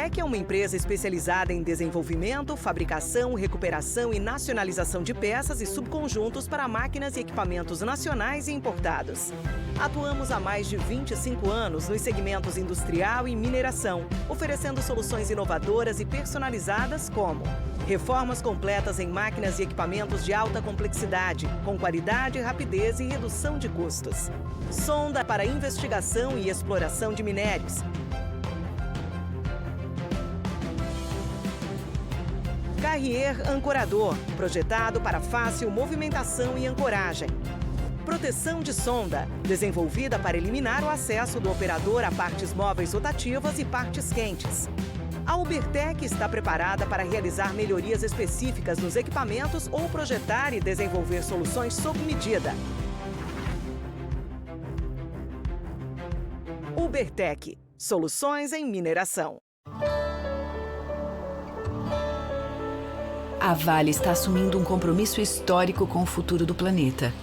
Ubertec é uma empresa especializada em desenvolvimento, fabricação, recuperação e nacionalização de peças e subconjuntos para máquinas e equipamentos nacionais e importados. Atuamos há mais de 25 anos nos segmentos industrial e mineração, oferecendo soluções inovadoras e personalizadas como reformas completas em máquinas e equipamentos de alta complexidade, com qualidade, rapidez e redução de custos. Sonda para investigação e exploração de minérios. Carrier ancorador, projetado para fácil movimentação e ancoragem. Proteção de sonda, desenvolvida para eliminar o acesso do operador a partes móveis rotativas e partes quentes. A Ubertec está preparada para realizar melhorias específicas nos equipamentos ou projetar e desenvolver soluções sob medida. Ubertec, soluções em mineração. A Vale está assumindo um compromisso histórico com o futuro do planeta.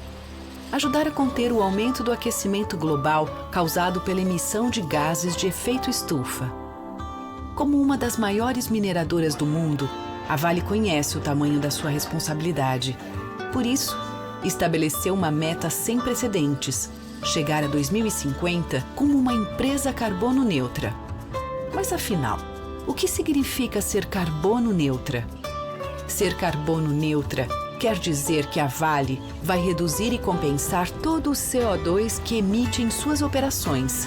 Ajudar a conter o aumento do aquecimento global causado pela emissão de gases de efeito estufa. Como uma das maiores mineradoras do mundo, a Vale conhece o tamanho da sua responsabilidade. Por isso, estabeleceu uma meta sem precedentes: chegar a 2050 como uma empresa carbono neutra. Mas afinal, o que significa ser carbono neutra? Ser carbono neutra quer dizer que a Vale vai reduzir e compensar todo o CO2 que emite em suas operações.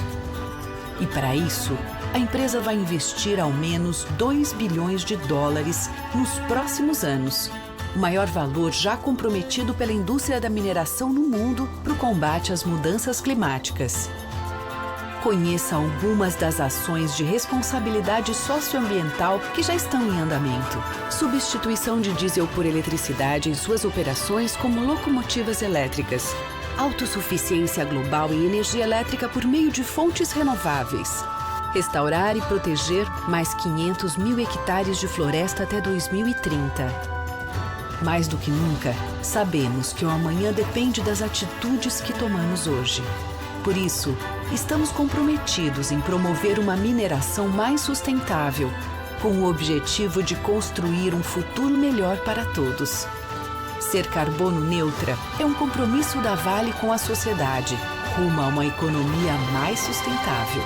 E para isso, a empresa vai investir ao menos 2 bilhões de dólares nos próximos anos, o maior valor já comprometido pela indústria da mineração no mundo para o combate às mudanças climáticas. Conheça algumas das ações de responsabilidade socioambiental que já estão em andamento. Substituição de diesel por eletricidade em suas operações como locomotivas elétricas. Autossuficiência global em energia elétrica por meio de fontes renováveis. Restaurar e proteger mais 500 mil hectares de floresta até 2030. Mais do que nunca, sabemos que o amanhã depende das atitudes que tomamos hoje. Por isso, estamos comprometidos em promover uma mineração mais sustentável, com o objetivo de construir um futuro melhor para todos. Ser carbono neutra é um compromisso da Vale com a sociedade, rumo a uma economia mais sustentável.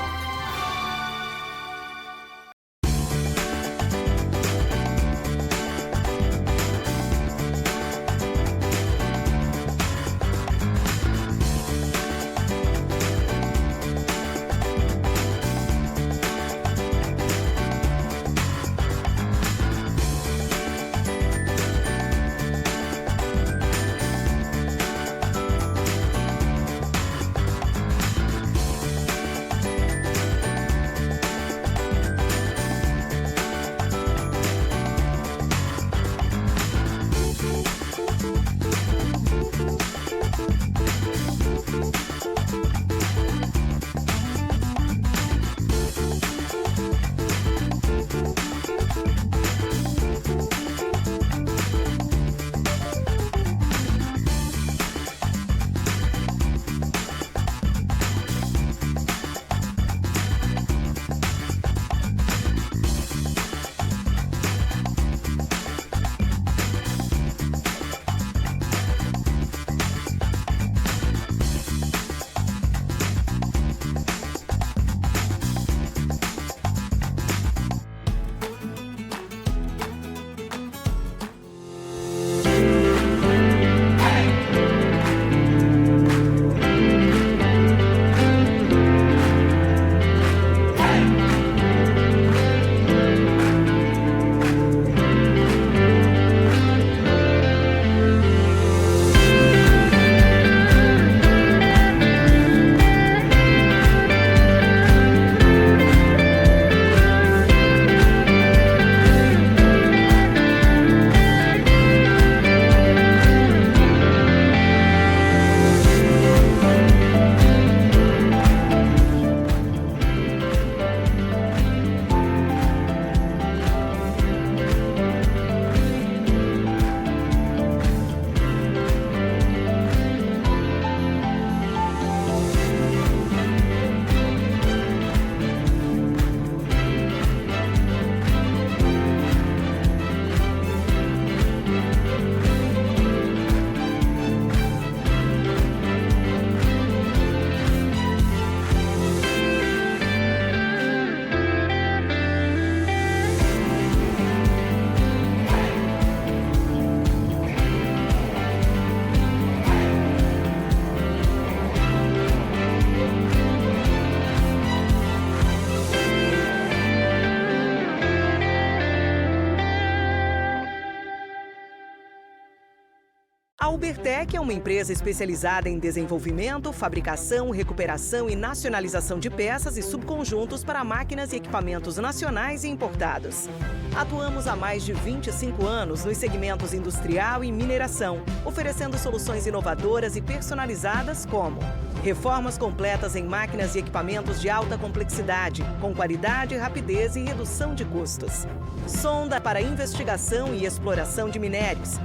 A Ubertec é uma empresa especializada em desenvolvimento, fabricação, recuperação e nacionalização de peças e subconjuntos para máquinas e equipamentos nacionais e importados. Atuamos há mais de 25 anos nos segmentos industrial e mineração, oferecendo soluções inovadoras e personalizadas como reformas completas em máquinas e equipamentos de alta complexidade, com qualidade, rapidez e redução de custos. Sonda para investigação e exploração de minérios.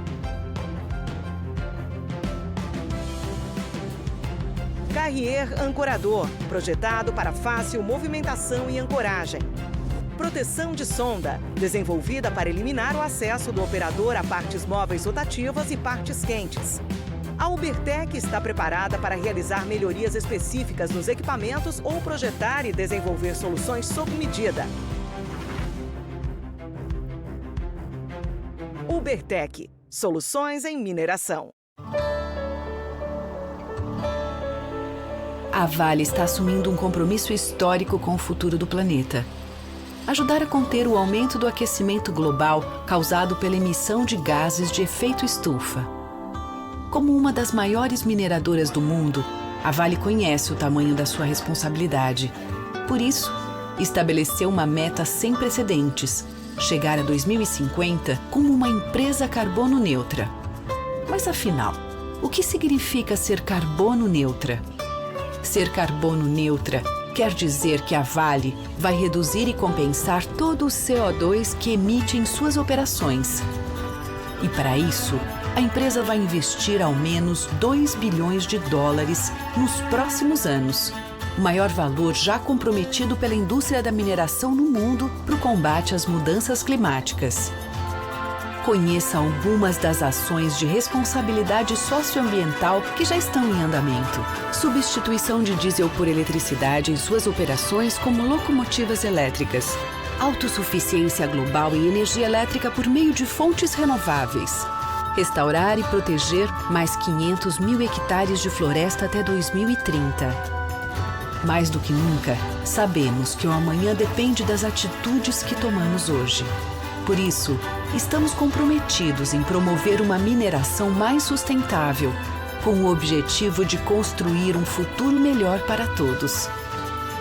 Carrier ancorador, projetado para fácil movimentação e ancoragem. Proteção de sonda, desenvolvida para eliminar o acesso do operador a partes móveis rotativas e partes quentes. A Ubertec está preparada para realizar melhorias específicas nos equipamentos ou projetar e desenvolver soluções sob medida. Ubertec, soluções em mineração. A Vale está assumindo um compromisso histórico com o futuro do planeta. Ajudar a conter o aumento do aquecimento global causado pela emissão de gases de efeito estufa. Como uma das maiores mineradoras do mundo, a Vale conhece o tamanho da sua responsabilidade. Por isso, estabeleceu uma meta sem precedentes: chegar a 2050 como uma empresa carbono neutra. Mas afinal, o que significa ser carbono neutra? Ser carbono neutra quer dizer que a Vale vai reduzir e compensar todo o CO2 que emite em suas operações. E para isso, a empresa vai investir ao menos 2 bilhões de dólares nos próximos anos, o maior valor já comprometido pela indústria da mineração no mundo para o combate às mudanças climáticas. Conheça algumas das ações de responsabilidade socioambiental que já estão em andamento. Substituição de diesel por eletricidade em suas operações como locomotivas elétricas. Autossuficiência global em energia elétrica por meio de fontes renováveis. Restaurar e proteger mais 500 mil hectares de floresta até 2030. Mais do que nunca, sabemos que o amanhã depende das atitudes que tomamos hoje. Por isso, estamos comprometidos em promover uma mineração mais sustentável, com o objetivo de construir um futuro melhor para todos.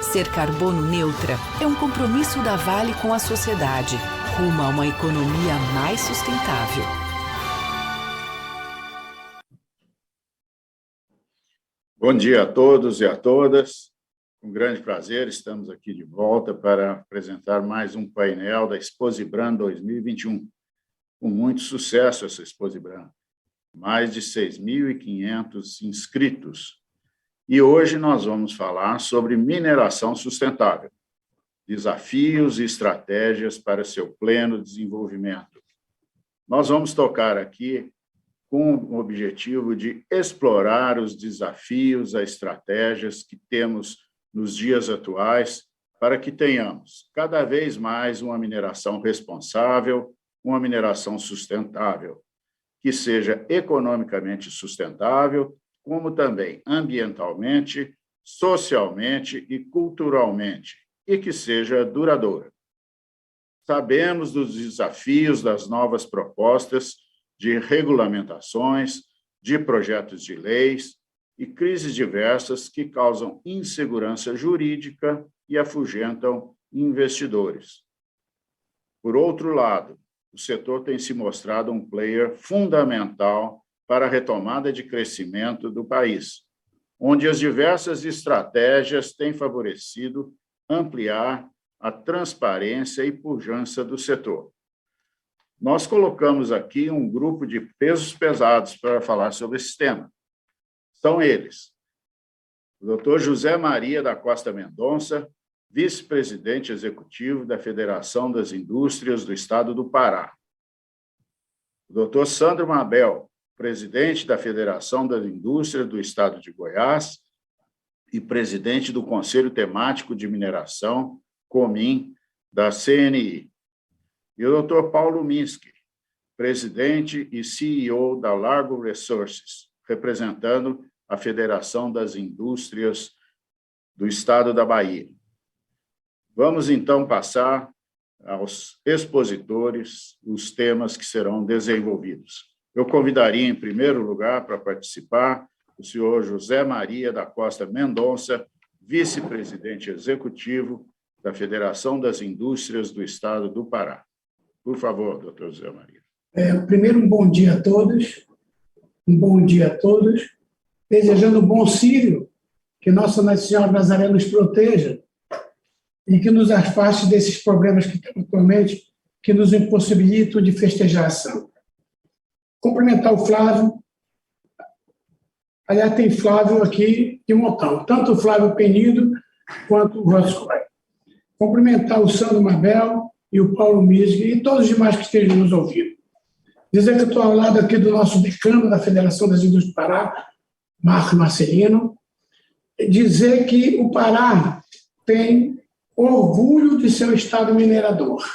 Ser carbono neutra é um compromisso da Vale com a sociedade, rumo a uma economia mais sustentável. Bom dia a todos e a todas. Com grande prazer, estamos aqui de volta para apresentar mais um painel da Exposibran 2021. Com muito sucesso essa Exposibran. Mais de 6.500 inscritos. E hoje nós vamos falar sobre mineração sustentável. Desafios e estratégias para seu pleno desenvolvimento. Nós vamos tocar aqui com o objetivo de explorar os desafios, as estratégias que temos nos dias atuais, para que tenhamos cada vez mais uma mineração responsável, uma mineração sustentável, que seja economicamente sustentável, como também ambientalmente, socialmente e culturalmente, e que seja duradoura. Sabemos dos desafios das novas propostas de regulamentações, de projetos de leis, e crises diversas que causam insegurança jurídica e afugentam investidores. Por outro lado, o setor tem se mostrado um player fundamental para a retomada de crescimento do país, onde as diversas estratégias têm favorecido ampliar a transparência e pujança do setor. Nós colocamos aqui um grupo de pesos pesados para falar sobre esse tema. São eles: o Dr. José Maria da Costa Mendonça, vice-presidente executivo da Federação das Indústrias do Estado do Pará. O Dr. Sandro Mabel, presidente da Federação das Indústrias do Estado de Goiás e presidente do Conselho Temático de Mineração, COMIN, da CNI. E o Dr. Paulo Minsky, presidente e CEO da Largo Resources, representando a Federação das Indústrias do Estado da Bahia. Vamos, então, passar aos expositores os temas que serão desenvolvidos. Eu convidaria, em primeiro lugar, para participar, o senhor José Maria da Costa Mendonça, vice-presidente executivo da Federação das Indústrias do Estado do Pará. Por favor, doutor José Maria. Primeiro, um bom dia a todos. Um bom dia a todos. Desejando um bom Sírio, que Nossa Senhora Nazaré nos proteja e que nos afaste desses problemas que temos atualmente, que nos impossibilitam de festejar a ação. Cumprimentar o Flávio. Aliás, tem Flávio aqui de montão, tanto o Flávio Penido quanto o Roscoe. Cumprimentar o Sandro Mabel e o Paulo Misg e todos os demais que estejam nos ouvindo. Dizer que eu estou ao lado aqui do nosso decano da Federação das Indústrias do Pará, Marco Marcelino. Dizer que o Pará tem orgulho de ser um estado minerador.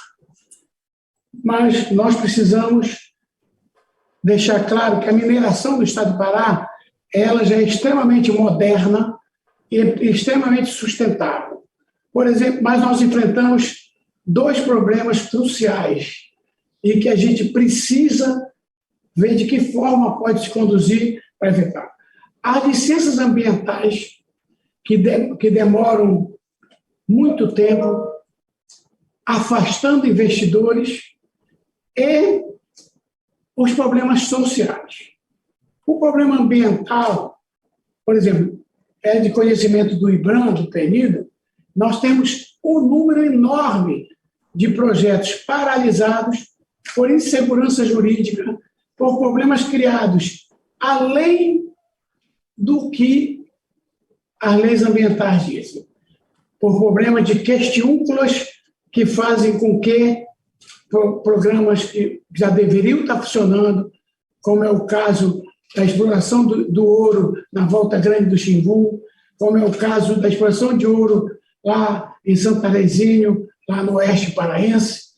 Mas nós precisamos deixar claro que a mineração do estado do Pará ela já é extremamente moderna e extremamente sustentável. Por exemplo, mas nós enfrentamos dois problemas cruciais e que a gente precisa ver de que forma pode se conduzir para evitar. As licenças ambientais, que demoram muito tempo, afastando investidores, e os problemas sociais. O problema ambiental, por exemplo, é de conhecimento do IBRAM, do PNIDA, nós temos um número enorme de projetos paralisados por insegurança jurídica, por problemas criados além do que as leis ambientais dizem, por problemas de questiúnculas que fazem com que programas que já deveriam estar funcionando, como é o caso da exploração do ouro na Volta Grande do Xingu, como é o caso da exploração de ouro lá em São Terezinho, lá no oeste paraense.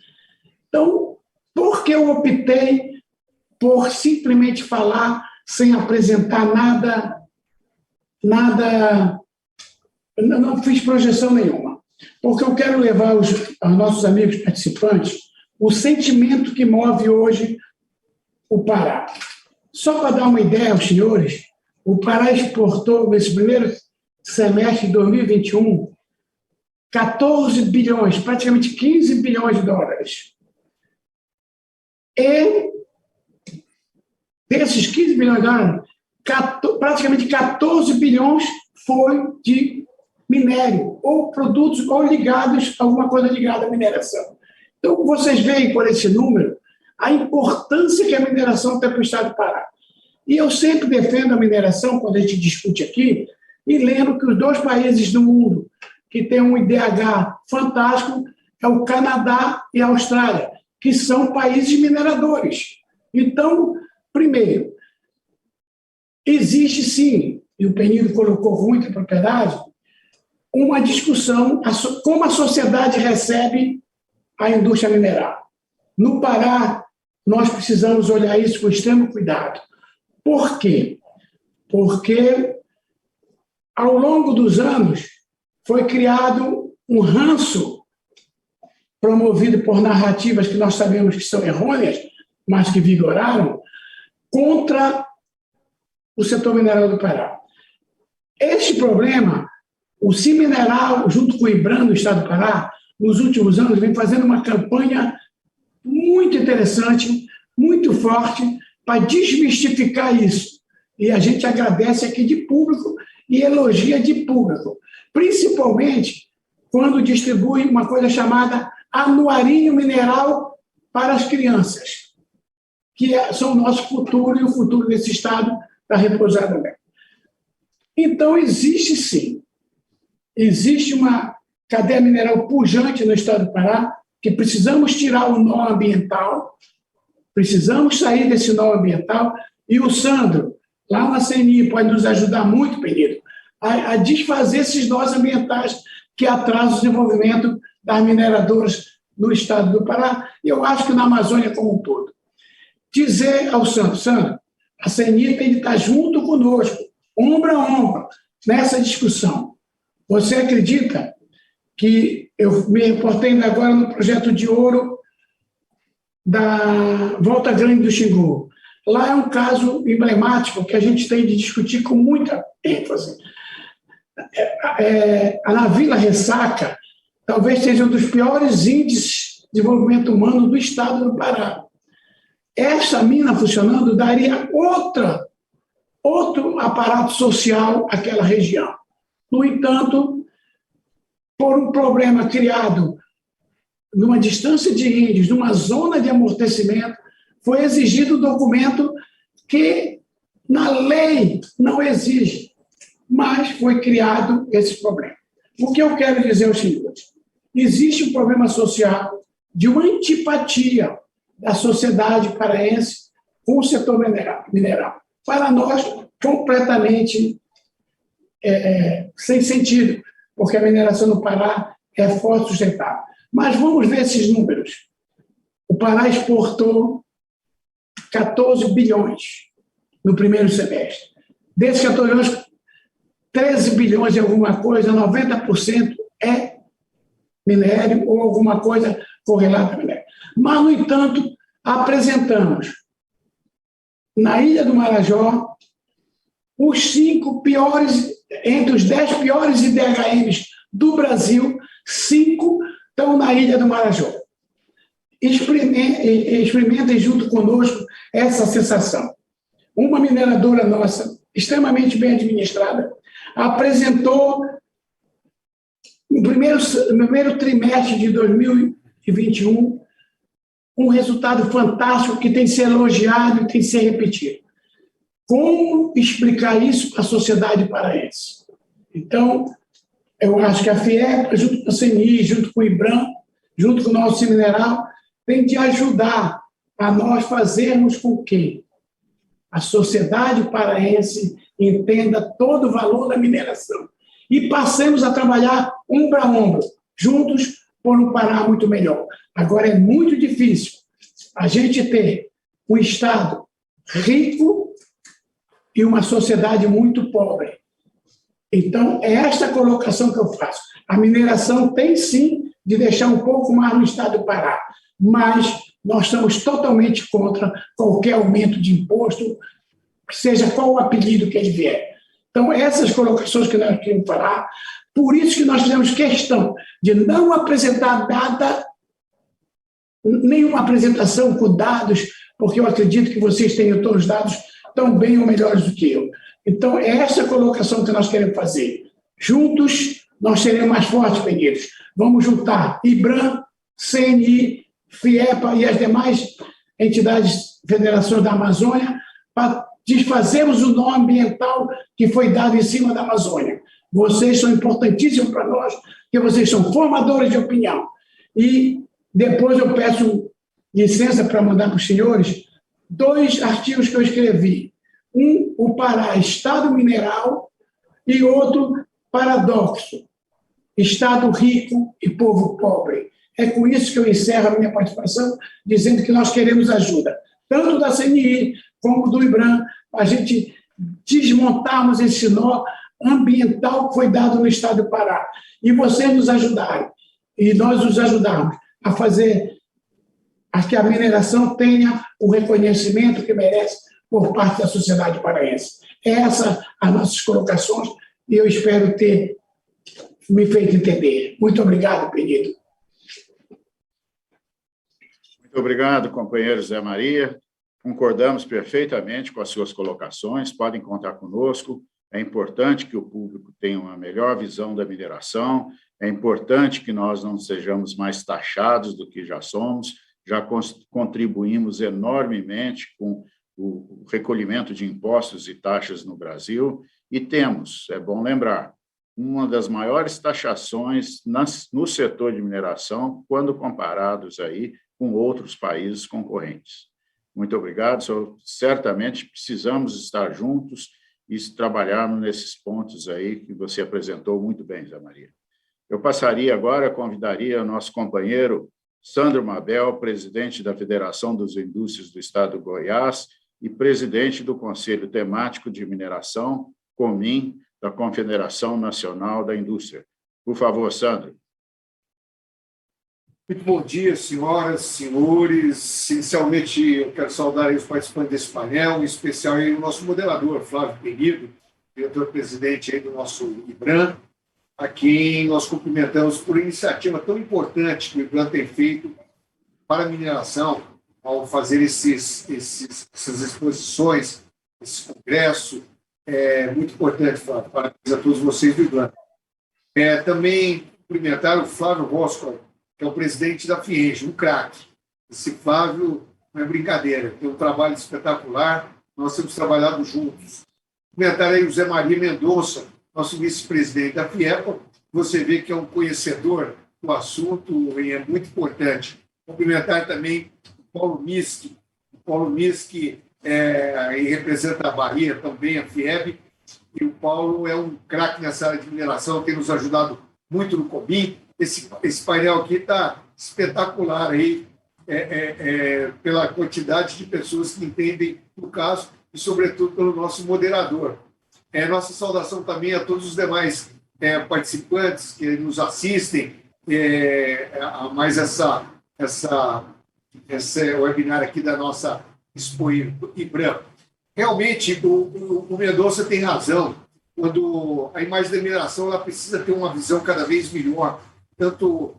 Então, por que eu optei por simplesmente falar sem apresentar nada, não fiz projeção nenhuma? Porque eu quero levar aos nossos amigos participantes o sentimento que move hoje o Pará. Só para dar uma ideia aos senhores, o Pará exportou, nesse primeiro semestre de 2021, 14 bilhões, praticamente 15 bilhões de dólares. E desses 15 bilhões de dólares, praticamente 14 bilhões foi de minério, ou produtos, ou ligados, alguma coisa ligada à mineração. Então, vocês veem por esse número a importância que a mineração tem para o estado do Pará. E eu sempre defendo a mineração, quando a gente discute aqui, e lembro que os dois países do mundo que têm um IDH fantástico é o Canadá e a Austrália, que são países mineradores. Então, primeiro, existe sim, e o Penido colocou com muita propriedade, uma discussão como a sociedade recebe a indústria mineral. No Pará, nós precisamos olhar isso com extremo cuidado. Por quê? Porque, ao longo dos anos, foi criado um ranço promovido por narrativas que nós sabemos que são errôneas, mas que vigoraram, contra o setor mineral do Pará. Este problema, o Cineral, junto com o IBRAM do Estado do Pará, nos últimos anos, vem fazendo uma campanha muito interessante, muito forte, para desmistificar isso. E a gente agradece aqui de público e elogia de público, principalmente quando distribui uma coisa chamada anuarinho mineral para as crianças, que são o nosso futuro e o futuro desse estado da repousada bem. Então, existe sim, existe uma cadeia mineral pujante no estado do Pará, que precisamos tirar o nó ambiental, precisamos sair desse nó ambiental, e o Sandro, lá na CNI, pode nos ajudar muito, Penido, a desfazer esses nós ambientais que atrasam o desenvolvimento das mineradoras no estado do Pará, e eu acho que na Amazônia como um todo. Dizer ao Sandro, a CNI tem de estar junto conosco, ombro a ombro, nessa discussão. Você acredita que eu me reportei agora no projeto de ouro da Volta Grande do Xingu? Lá é um caso emblemático que a gente tem de discutir com muita ênfase. Na Vila Ressaca, talvez seja um dos piores índices de desenvolvimento humano do estado do Pará. Essa mina funcionando daria outro aparato social àquela região. No entanto, por um problema criado numa distância de índios, numa zona de amortecimento, foi exigido um documento que na lei não exige, mas foi criado esse problema. O que eu quero dizer aos senhores? Existe um problema social de uma antipatia da sociedade paraense com o setor mineral. Para nós, completamente sem sentido, porque a mineração no Pará é forte e sustentável. Mas vamos ver esses números. O Pará exportou 14 bilhões no primeiro semestre. Desses 14 bilhões, 13 bilhões e alguma coisa, 90% é minério ou alguma coisa correlata a minério. Mas, no entanto, apresentamos na Ilha do Marajó os 5 piores, entre os 10 piores IDHMs do Brasil, 5 estão na Ilha do Marajó. Experimentem junto conosco essa sensação. Uma mineradora nossa, extremamente bem administrada, apresentou no primeiro trimestre de 2021 um resultado fantástico que tem que ser elogiado e tem que ser repetido. Como explicar isso para a sociedade paraense? Então, eu acho que a FIEPA, junto com a CNI, junto com o IBRAM, junto com o nosso mineral, tem de ajudar a nós fazermos com que a sociedade paraense entenda todo o valor da mineração e passemos a trabalhar ombro a ombro, juntos, por um Pará muito melhor. Agora, é muito difícil a gente ter um Estado rico e uma sociedade muito pobre. Então, é esta colocação que eu faço. A mineração tem, sim, de deixar um pouco mais no estado do Pará, mas nós estamos totalmente contra qualquer aumento de imposto, seja qual o apelido que ele vier. Então, essas colocações que nós queremos falar, por isso que nós fizemos questão de não apresentar nenhuma apresentação com dados, porque eu acredito que vocês tenham todos os dados tão bem ou melhores do que eu. Então, é essa colocação que nós queremos fazer. Juntos, nós seremos mais fortes, Benito. Vamos juntar IBRAM, CNI, FIEPA e as demais entidades, federações da Amazônia, para desfazermos o nó ambiental que foi dado em cima da Amazônia. Vocês são importantíssimos para nós, porque vocês são formadores de opinião. E depois eu peço licença para mandar para os senhores 2 artigos que eu escrevi. Um, o Pará, Estado Mineral, e outro, Paradoxo, Estado Rico e Povo Pobre. É com isso que eu encerro a minha participação, dizendo que nós queremos ajuda, tanto da CNI como do IBRAM, para a gente desmontarmos esse nó ambiental que foi dado no estado do Pará. E vocês nos ajudarem, e nós os ajudarmos a fazer a que a mineração tenha o reconhecimento que merece por parte da sociedade paraense. Essas as nossas colocações, e eu espero ter me feito entender. Muito obrigado, Benito. Muito obrigado, companheiro Zé Maria. Concordamos perfeitamente com as suas colocações, podem contar conosco. É importante que o público tenha uma melhor visão da mineração, é importante que nós não sejamos mais taxados do que já somos, já contribuímos enormemente com o recolhimento de impostos e taxas no Brasil, e temos, é bom lembrar, uma das maiores taxações no setor de mineração, quando comparados aí com outros países concorrentes. Muito obrigado, certamente precisamos estar juntos e trabalharmos nesses pontos aí que você apresentou muito bem, Zé Maria. Eu passaria agora, convidaria o nosso companheiro Sandro Mabel, presidente da Federação das Indústrias do Estado do Goiás e presidente do Conselho Temático de Mineração, COMIN, da Confederação Nacional da Indústria. Por favor, Sandro. Muito bom dia, senhoras, senhores. Inicialmente, eu quero saudar os participantes desse painel, em especial aí o nosso moderador, Flávio Penido, diretor-presidente aí do nosso IBRAM, a quem nós cumprimentamos por iniciativa tão importante que o IBRAM tem feito para a mineração, ao fazer essas exposições, esse congresso. É muito importante, Flávio. Parabéns a todos vocês do IBRAM. Também cumprimentar o Flávio Roscoe, que é o presidente da FIENG, um craque. Esse Flávio não é brincadeira, tem um trabalho espetacular, nós temos trabalhado juntos. Comentar aí o Zé Maria Mendonça, nosso vice-presidente da FIEPA, você vê que é um conhecedor do assunto e é muito importante. Cumprimentar também o Paulo Miski. O Paulo Miski representa a Bahia, também a FIEB, e o Paulo é um craque nessa área de mineração, tem nos ajudado muito no COBIM. Esse painel aqui está espetacular aí, pela quantidade de pessoas que entendem do caso e, sobretudo, pelo nosso moderador. Nossa saudação também a todos os demais participantes que nos assistem a mais esse webinar aqui da nossa Expo IBRAM. Realmente, o Mendonça tem razão. Quando a imagem da mineração ela precisa ter uma visão cada vez melhor, tanto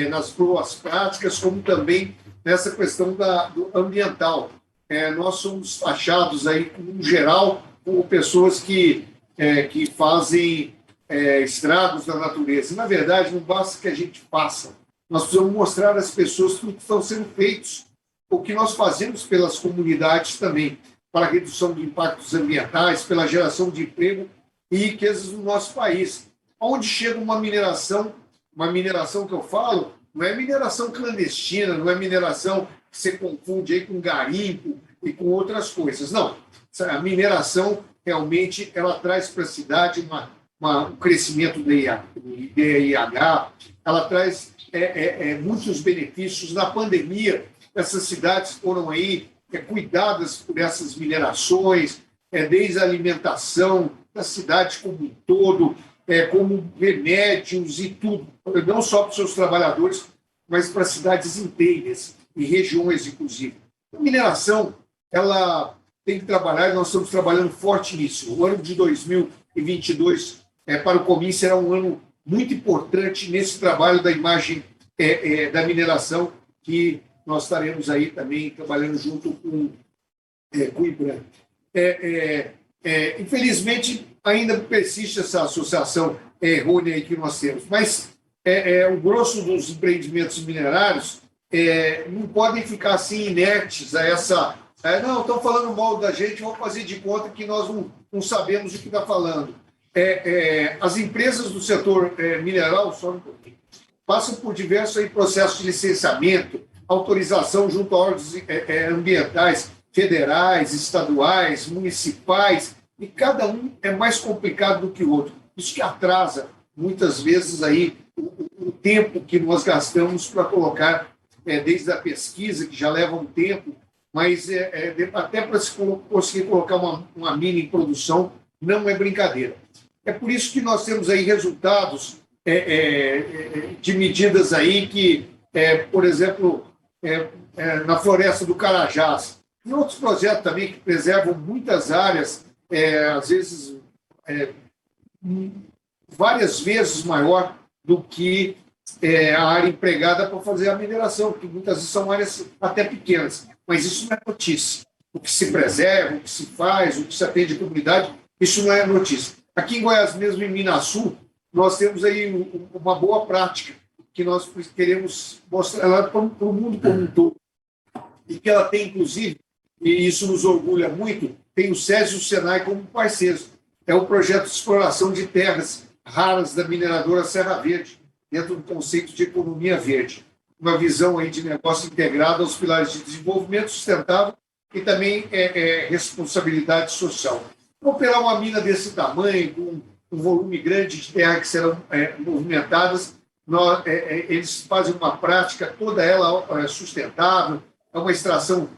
nas boas práticas, como também nessa questão do ambiental. Nós somos taxados aí, em geral, como pessoas que fazem estragos na natureza. E, na verdade, não basta que a gente faça. Nós precisamos mostrar às pessoas tudo que estão sendo feitos, o que nós fazemos pelas comunidades também, para a redução de impactos ambientais, pela geração de emprego e riquezas no nosso país. Onde chega uma mineração que eu falo, não é mineração clandestina, não é mineração que você confunde aí com garimpo e com outras coisas. Não, a mineração realmente ela traz para a cidade um crescimento do IDIH, ela traz muitos benefícios. Na pandemia, essas cidades foram aí cuidadas por essas minerações, desde a alimentação da cidade como um todo, como remédios e tudo, não só para os seus trabalhadores, mas para cidades inteiras e regiões, inclusive. A mineração, ela tem que trabalhar, e nós estamos trabalhando forte nisso. O ano de 2022, para o COMIN, será um ano muito importante nesse trabalho da imagem da mineração, que nós estaremos aí também trabalhando junto com o IBRAM. Infelizmente, ainda persiste essa associação errônea aí que nós temos, mas o grosso dos empreendimentos minerários não podem ficar assim inertes a essa... não, estão falando mal da gente, vamos fazer de conta que nós não sabemos o que está falando. As empresas do setor mineral passam por diversos aí processos de licenciamento, autorização junto a órgãos ambientais, federais, estaduais, municipais, e cada um é mais complicado do que o outro. Isso que atrasa, muitas vezes, aí, o tempo que nós gastamos para colocar, desde a pesquisa, que já leva um tempo, mas até para se conseguir colocar uma mina em produção, não é brincadeira. É por isso que nós temos aí resultados de medidas aí que, por exemplo, na Floresta do Carajás, e outros projetos também que preservam muitas áreas, às vezes várias vezes maior do que a área empregada para fazer a mineração, que muitas vezes são áreas até pequenas. Mas isso não é notícia. O que se preserva, o que se faz, o que se atende à comunidade, isso não é notícia. Aqui em Goiás mesmo, em Minasul, nós temos aí uma boa prática que nós queremos mostrar para o mundo como um todo. E que ela tem, inclusive, e isso nos orgulha muito, tem o SESI e o SENAI como parceiros. É o projeto de exploração de terras raras da mineradora Serra Verde, dentro do conceito de economia verde. Uma visão aí de negócio integrado aos pilares de desenvolvimento sustentável e também responsabilidade social. Operar uma mina desse tamanho, com um volume grande de terra que serão movimentadas, eles fazem uma prática, toda ela sustentável, é uma extração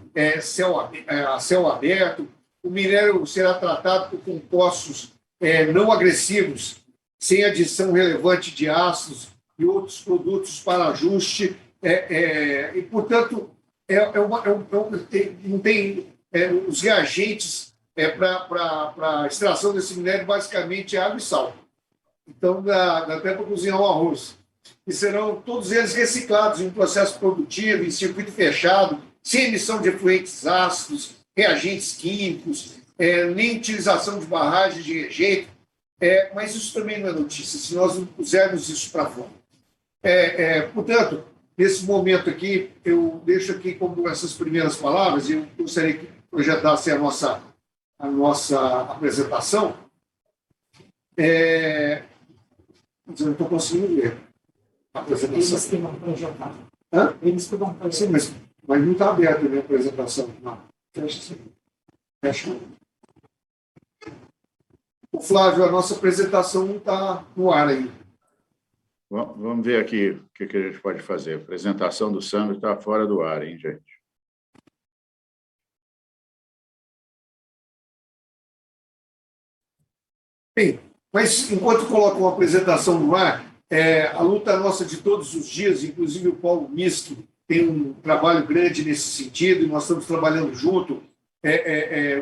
a céu aberto, o minério será tratado por compostos não agressivos, sem adição relevante de ácidos e outros produtos para ajuste E, portanto, não tem os reagentes para a extração desse minério, basicamente é água e sal. Então, dá até para cozinhar o arroz. E serão todos eles reciclados em um processo produtivo, em circuito fechado, sem emissão de efluentes ácidos, reagentes químicos, nem utilização de barragens de rejeito. Mas isso também não é notícia, se nós não pusermos isso para fora. Portanto, nesse momento aqui, eu deixo aqui como essas primeiras palavras, e eu gostaria que projetasse a nossa apresentação. Mas eu não estou conseguindo ver a apresentação. Eles que vão projetar. Hã? Eles que vão projetar. Sim, mas não está aberta a minha apresentação. Não. Fecha sim. Fecha. O Flávio, a nossa apresentação não está no ar ainda. Vamos ver aqui o que a gente pode fazer. A apresentação do Sandro está fora do ar, hein, gente? Bem, mas enquanto colocam a apresentação no ar, a luta nossa de todos os dias, inclusive o Paulo Miski tem um trabalho grande nesse sentido, e nós estamos trabalhando junto,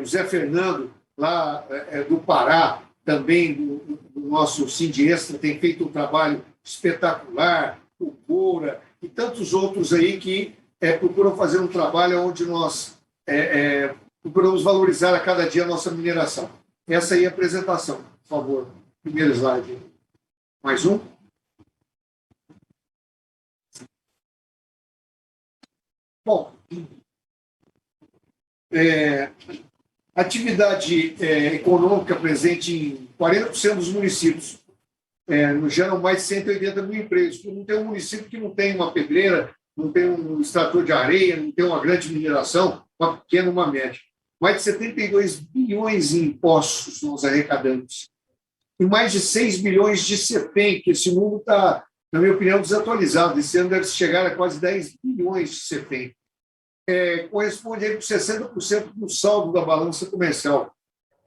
o Zé Fernando, lá do Pará, também do nosso Sindiestra, tem feito um trabalho espetacular, o Coura, e tantos outros aí que procuram fazer um trabalho onde nós procuramos valorizar a cada dia a nossa mineração. Essa aí é a apresentação, por favor. Primeiro slide. Mais um. Bom, atividade econômica presente em 40% dos municípios. Geram mais de 180 mil empregos. Não tem um município que não tem uma pedreira, não tem um extrator de areia, não tem uma grande mineração, uma pequena, uma média. Mais de 72 bilhões em impostos nós arrecadamos. E mais de 6 bilhões de CEPEM, que esse número está, na minha opinião, desatualizado. Esse ano deve chegar a quase 10 bilhões de CEPEM. Corresponde a 60% do saldo da balança comercial.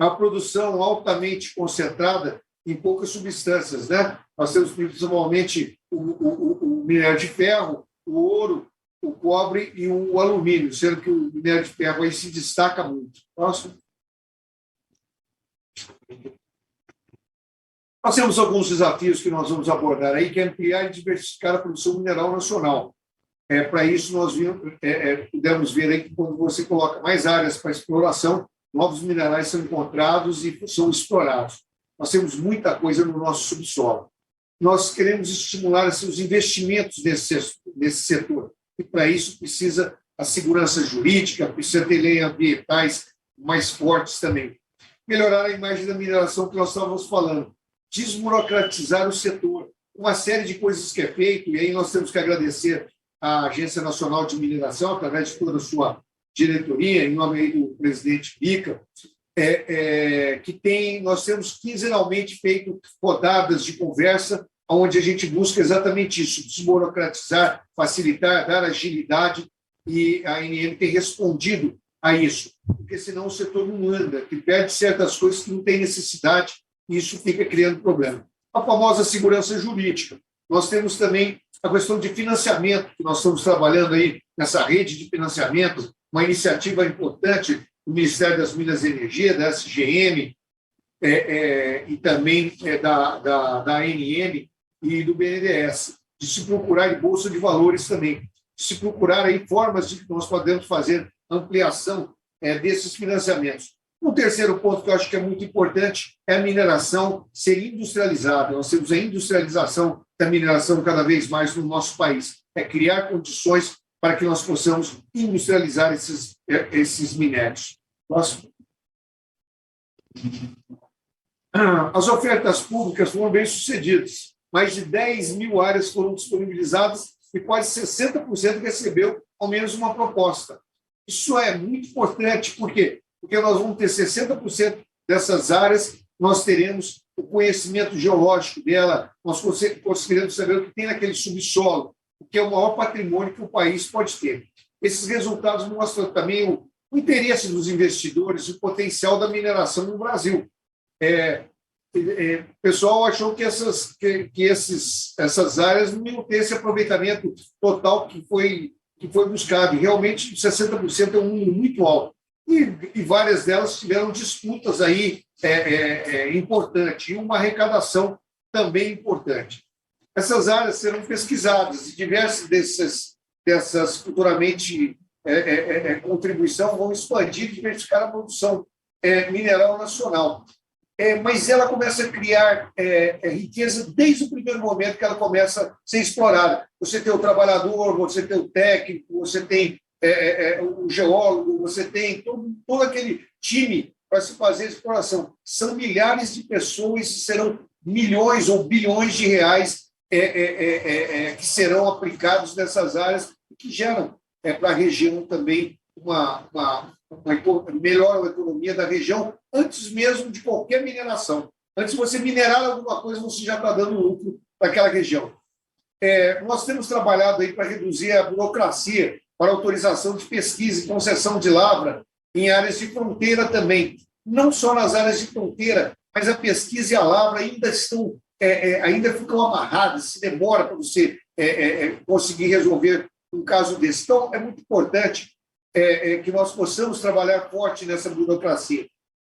Uma produção altamente concentrada em poucas substâncias, né? Nós temos principalmente o minério de ferro, o ouro, o cobre e o alumínio, sendo que o minério de ferro aí se destaca muito. Próximo. Nós temos alguns desafios que nós vamos abordar aí, que é ampliar e diversificar a produção mineral nacional. Para isso, nós pudemos ver aí que quando você coloca mais áreas para exploração, novos minerais são encontrados e são explorados. Nós temos muita coisa no nosso subsolo. Nós queremos estimular assim, os investimentos nesse setor. E, para isso, precisa a segurança jurídica, precisa ter leis ambientais mais fortes também. Melhorar a imagem da mineração que nós estávamos falando. Desburocratizar o setor. Uma série de coisas que é feito, e aí nós temos que agradecer à Agência Nacional de Mineração, através de toda a sua diretoria, em nome aí do presidente Bica, nós temos quinzenalmente feito rodadas de conversa, onde a gente busca exatamente isso, desburocratizar, facilitar, dar agilidade, e a ANM tem respondido a isso, porque senão o setor não anda, que perde certas coisas que não tem necessidade, e isso fica criando problema. A famosa segurança jurídica. Nós temos também a questão de financiamento, que nós estamos trabalhando aí nessa rede de financiamento, uma iniciativa importante do Ministério das Minas e Energia, da SGM, e também da ANM e do BNDES, de se procurar, e Bolsa de Valores também, de se procurar aí formas de que nós podemos fazer ampliação desses financiamentos. Um terceiro ponto que eu acho que é muito importante é a mineração ser industrializada. Nós temos a industrialização da mineração cada vez mais no nosso país. É criar condições para que nós possamos industrializar esses minérios. Próximo. As ofertas públicas foram bem sucedidas. Mais de 10 mil áreas foram disponibilizadas e quase 60% recebeu ao menos uma proposta. Isso é muito importante, por quê? Porque nós vamos ter 60% dessas áreas, nós teremos o conhecimento geológico dela, nós conseguiremos saber o que tem naquele subsolo, o que é o maior patrimônio que o país pode ter. Esses resultados mostram também o interesse dos investidores, o potencial da mineração no Brasil. o pessoal achou que essas áreas não iam ter esse aproveitamento total que foi buscado. E realmente, 60% é um número muito alto. E várias delas tiveram disputas aí importantes e uma arrecadação também importante. Essas áreas serão pesquisadas e diversas dessas futuramente contribuição vão expandir e diversificar a produção mineral nacional. Mas ela começa a criar riqueza desde o primeiro momento que ela começa a ser explorada. Você tem o trabalhador, você tem o técnico, você tem o geólogo, você tem todo aquele time para se fazer a exploração. São milhares de pessoas e serão milhões ou bilhões de reais que serão aplicados nessas áreas e que geram para a região também melhor a economia da região, antes mesmo de qualquer mineração. Antes de você minerar alguma coisa, você já está dando lucro para aquela região. Nós temos trabalhado aí para reduzir a burocracia para autorização de pesquisa e concessão de lavra em áreas de fronteira também. Não só nas áreas de fronteira, mas a pesquisa e a lavra ainda ficam amarradas, se demora para você conseguir resolver um caso desse. Então, é muito importante que nós possamos trabalhar forte nessa burocracia.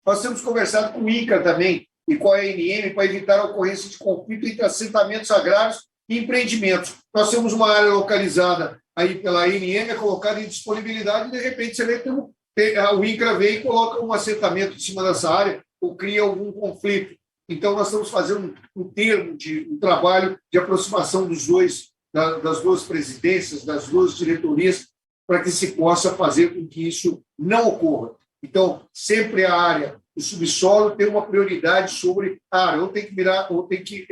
Nós temos conversado com o INCRA também e com a ANM para evitar a ocorrência de conflito entre assentamentos agrários e empreendimentos. Nós temos uma área localizada aí pela ANM, colocada em disponibilidade, e de repente você vê que o INCRA vem e coloca um assentamento em cima dessa área ou cria algum conflito. Então, nós estamos fazendo um trabalho de aproximação das duas presidências, das duas diretorias, para que se possa fazer com que isso não ocorra. Então, sempre a área do subsolo tem uma prioridade sobre a área, ou tem que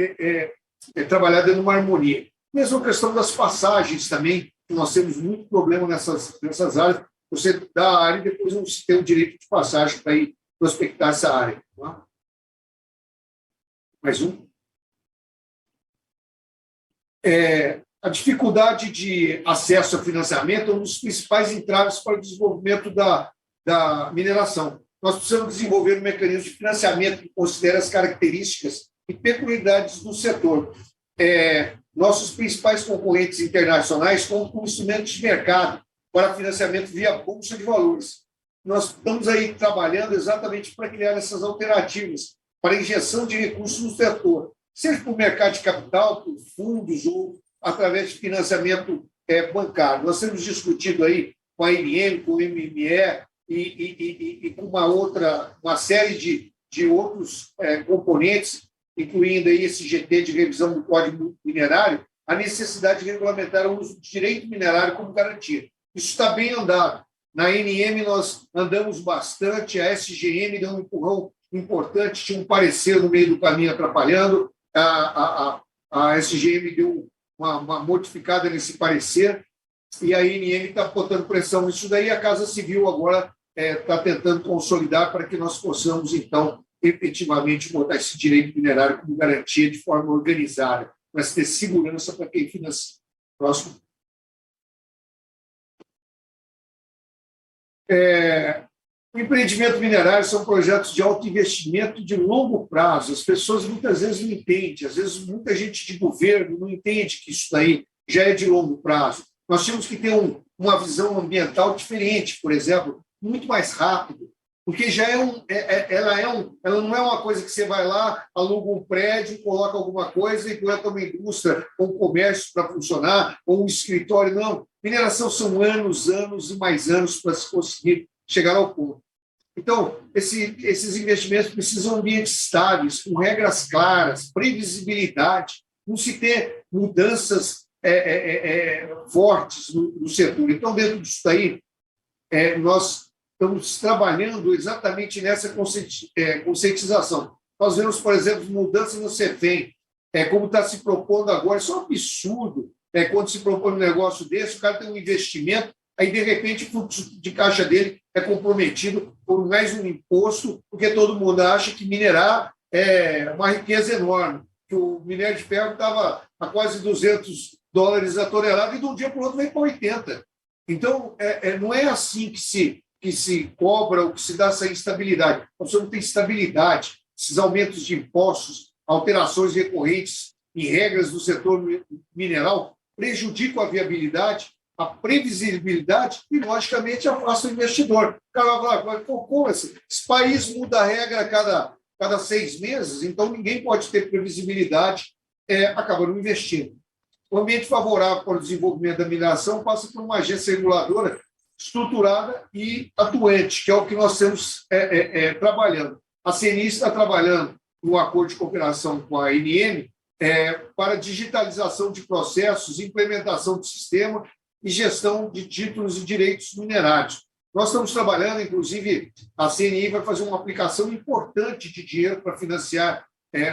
trabalhar dentro de uma harmonia. Mesmo a questão das passagens também, nós temos muito problema nessas áreas. Você dá a área e depois não se tem o direito de passagem para ir prospectar essa área. Tá? Mais um. A dificuldade de acesso a financiamento é um dos principais entraves para o desenvolvimento da mineração. Nós precisamos desenvolver um mecanismo de financiamento que considere as características e peculiaridades do setor. Nossos principais concorrentes internacionais contam com instrumentos de mercado para financiamento via Bolsa de Valores. Nós estamos aí trabalhando exatamente para criar essas alternativas para injeção de recursos no setor, seja por mercado de capital, por fundos ou através de financiamento bancário. Nós temos discutido aí com a ANM, com o MME e com uma série de outros componentes, incluindo aí esse GT de revisão do Código Minerário, a necessidade de regulamentar o uso de direito minerário como garantia. Isso está bem andado. Na ANM nós andamos bastante, a SGM deu um empurrão importante, tinha um parecer no meio do caminho atrapalhando, a SGM deu uma modificada nesse parecer, e a ANM está botando pressão nisso daí, a Casa Civil agora está tentando consolidar para que nós possamos, então, efetivamente botar esse direito minerário como garantia de forma organizada, para ter segurança para quem financia. Próximo. O empreendimento minerário são projetos de alto investimento de longo prazo. As pessoas muitas vezes não entendem, às vezes muita gente de governo não entende que isso daí já é de longo prazo. Nós temos que ter uma visão ambiental diferente, por exemplo, muito mais rápido, porque já ela não é uma coisa que você vai lá, aluga um prédio, coloca alguma coisa e bota uma indústria ou um comércio para funcionar, ou um escritório. Não. Mineração são anos e mais anos para se conseguir chegar ao ponto. Então, esses investimentos precisam de ambientes estáveis, com regras claras, previsibilidade, não se ter mudanças fortes no setor. Então, dentro disso daí, nós estamos trabalhando exatamente nessa conscientização. Nós vemos, por exemplo, mudanças no CEFEM, como está se propondo agora, isso é um absurdo. Quando se propõe um negócio desse, o cara tem um investimento, aí, de repente, o fluxo de caixa dele é comprometido por mais um imposto, porque todo mundo acha que minerar é uma riqueza enorme, que o minério de ferro estava a quase $200 a tonelada e de um dia para o outro vem para 80. Então, não é assim que se cobra ou que se dá essa instabilidade. Nós não tem estabilidade. esses aumentos de impostos, alterações recorrentes em regras do setor mineral prejudicam a viabilidade, a previsibilidade e, logicamente, afasta o investidor. O cara vai falar, como assim? Esse país muda a regra a cada 6 meses, então ninguém pode ter previsibilidade, acaba não investindo. O ambiente favorável para o desenvolvimento da mineração passa por uma agência reguladora estruturada e atuante, que é o que nós estamos trabalhando. A CNI está trabalhando no acordo de cooperação com a ANM para digitalização de processos, implementação do sistema e gestão de títulos e direitos minerários. Nós estamos trabalhando, inclusive, a CNI vai fazer uma aplicação importante de dinheiro para financiar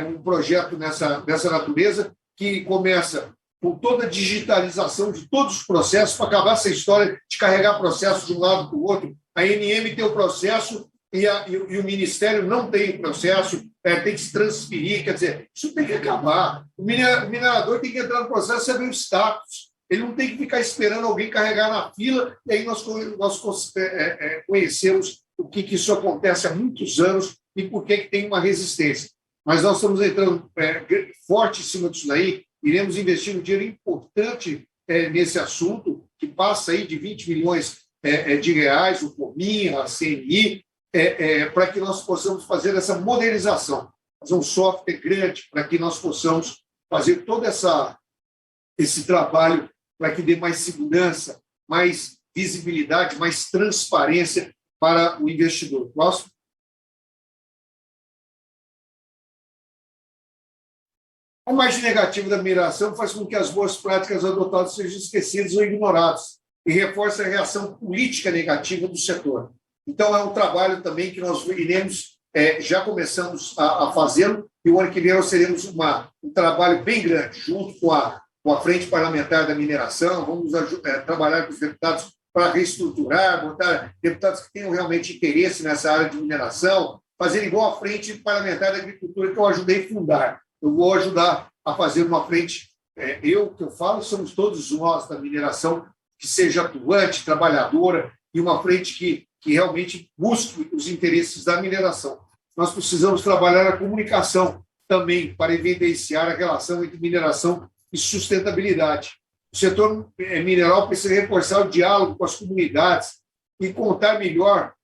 um projeto dessa natureza, que começa com toda a digitalização de todos os processos, para acabar essa história de carregar processo de um lado para o outro. A ANM tem o processo e o Ministério não tem o processo, tem que se transferir, quer dizer, isso tem que acabar. O minerador tem que entrar no processo e saber o status. Ele não tem que ficar esperando alguém carregar na fila, e aí nós conhecemos o que isso acontece há muitos anos e por que tem uma resistência. Mas nós estamos entrando forte em cima disso daí, iremos investir um dinheiro importante nesse assunto, que passa aí de 20 milhões de reais, o Comin, a CNI, para que nós possamos fazer essa modernização, fazer um software grande para que nós possamos fazer todo esse trabalho para que dê mais segurança, mais visibilidade, mais transparência para o investidor. Próximo. A imagem negativa da mineração faz com que as boas práticas adotadas sejam esquecidas ou ignoradas e reforça a reação política negativa do setor. Então, é um trabalho também que nós iremos, já começamos a fazê-lo, e o ano que vem nós teremos um trabalho bem grande, junto com a Frente Parlamentar da Mineração, vamos trabalhar com os deputados para reestruturar, botar deputados que tenham realmente interesse nessa área de mineração, fazer igual a Frente Parlamentar da Agricultura, que eu ajudei a fundar. Eu vou ajudar a fazer uma frente, que eu falo, somos todos nós da mineração, que seja atuante, trabalhadora, e uma frente que realmente busque os interesses da mineração. Nós precisamos trabalhar a comunicação também para evidenciar a relação entre mineração e sustentabilidade. O setor mineral precisa reforçar o diálogo com as comunidades e contar melhor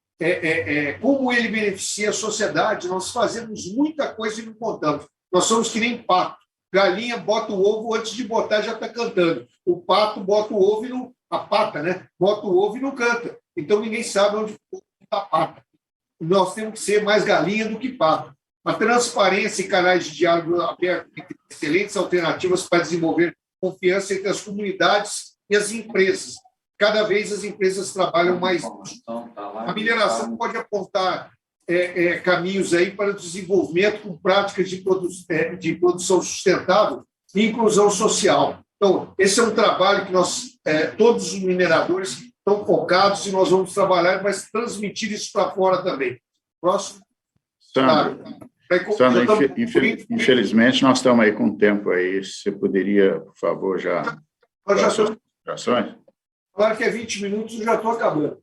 como ele beneficia a sociedade. Nós fazemos muita coisa e não contamos. Nós somos que nem pato. Galinha bota o ovo, antes de botar já está cantando. O pato bota o ovo e a pata, né? Bota o ovo e não canta. Então ninguém sabe onde está a pata. Nós temos que ser mais galinha do que pato. A transparência e canais de diálogo aberto entre excelentes alternativas para desenvolver confiança entre as comunidades e as empresas. Cada vez as empresas trabalham mais nisso. A mineração pode apontar caminhos aí para o desenvolvimento com práticas de produção sustentável e inclusão social. Então, esse é um trabalho que nós, todos os mineradores, estão focados e nós vamos trabalhar, mas transmitir isso para fora também. Próximo. Sandro, infelizmente, nós estamos aí com tempo aí. Você poderia, por favor, já... Nós já estamos... Claro que é 20 minutos, eu já estou acabando.